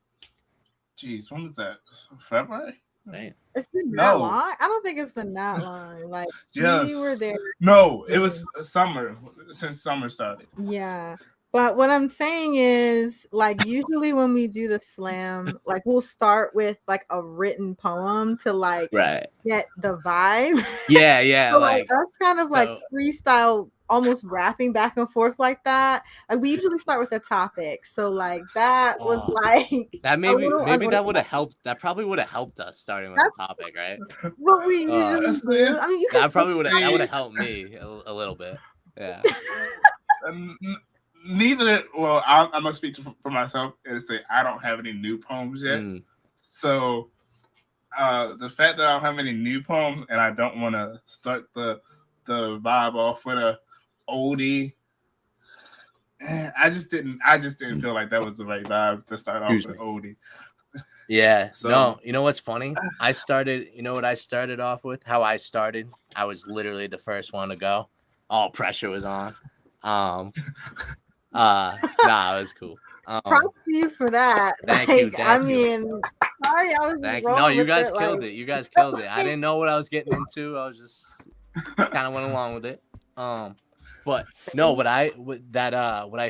geez, when was that? February? Right. It's been that long? I don't think it's been that long. Like we were there. No, it was summer, since summer started. Yeah. But what I'm saying is, like, usually when we do the slam, like, we'll start with like a written poem to like get the vibe. Yeah. So, like that's kind of like freestyle, almost rapping back and forth like that. Like we usually start with a topic. So like that was like that maybe that would have helped. That probably would have helped us starting with a topic, right? What we usually do. I mean, you that probably would have helped me a little bit. Yeah. I'm gonna speak for myself and say I don't have any new poems yet. So the fact that I don't have any new poems and I don't want to start the vibe off with a oldie, I just didn't feel like that was the right vibe to start off with an oldie. Yeah. So, no, you know what's funny? I started off with? How I started? I was literally the first one to go. All pressure was on. Nah, it was cool. Props to you for that. Thank you. I mean, sorry, I was wrong. No, you guys killed it. You guys killed it. I didn't know what I was getting into. I was just kind of went along with it. But no, what I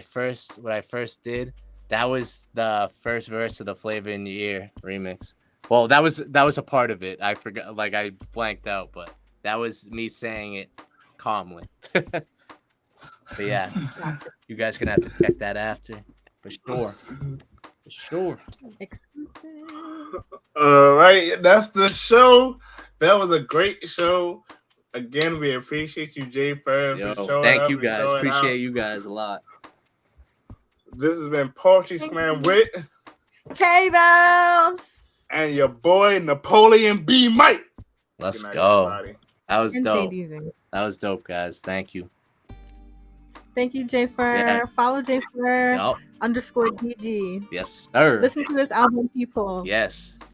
first did, that was the first verse of the Flavor in Your Ear remix. Well, that was a part of it. I forgot, like I blanked out, but that was me saying it calmly. But yeah, you guys gonna have to check that after for sure. For sure. All right, that's the show. That was a great show. Again, we appreciate you, J-Ferr, for showing thank up. You guys. Appreciate you guys a lot. This has been Poetry Slam with Bellz and your boy Napoleon B. Mike. Let's go. Everybody. That was and dope. TayDZ. That was dope, guys. Thank you. Thank you, J-Ferr. Yeah. Follow J-Ferr Yup. _DG. Yes, sir. Listen to this album, people. Yes.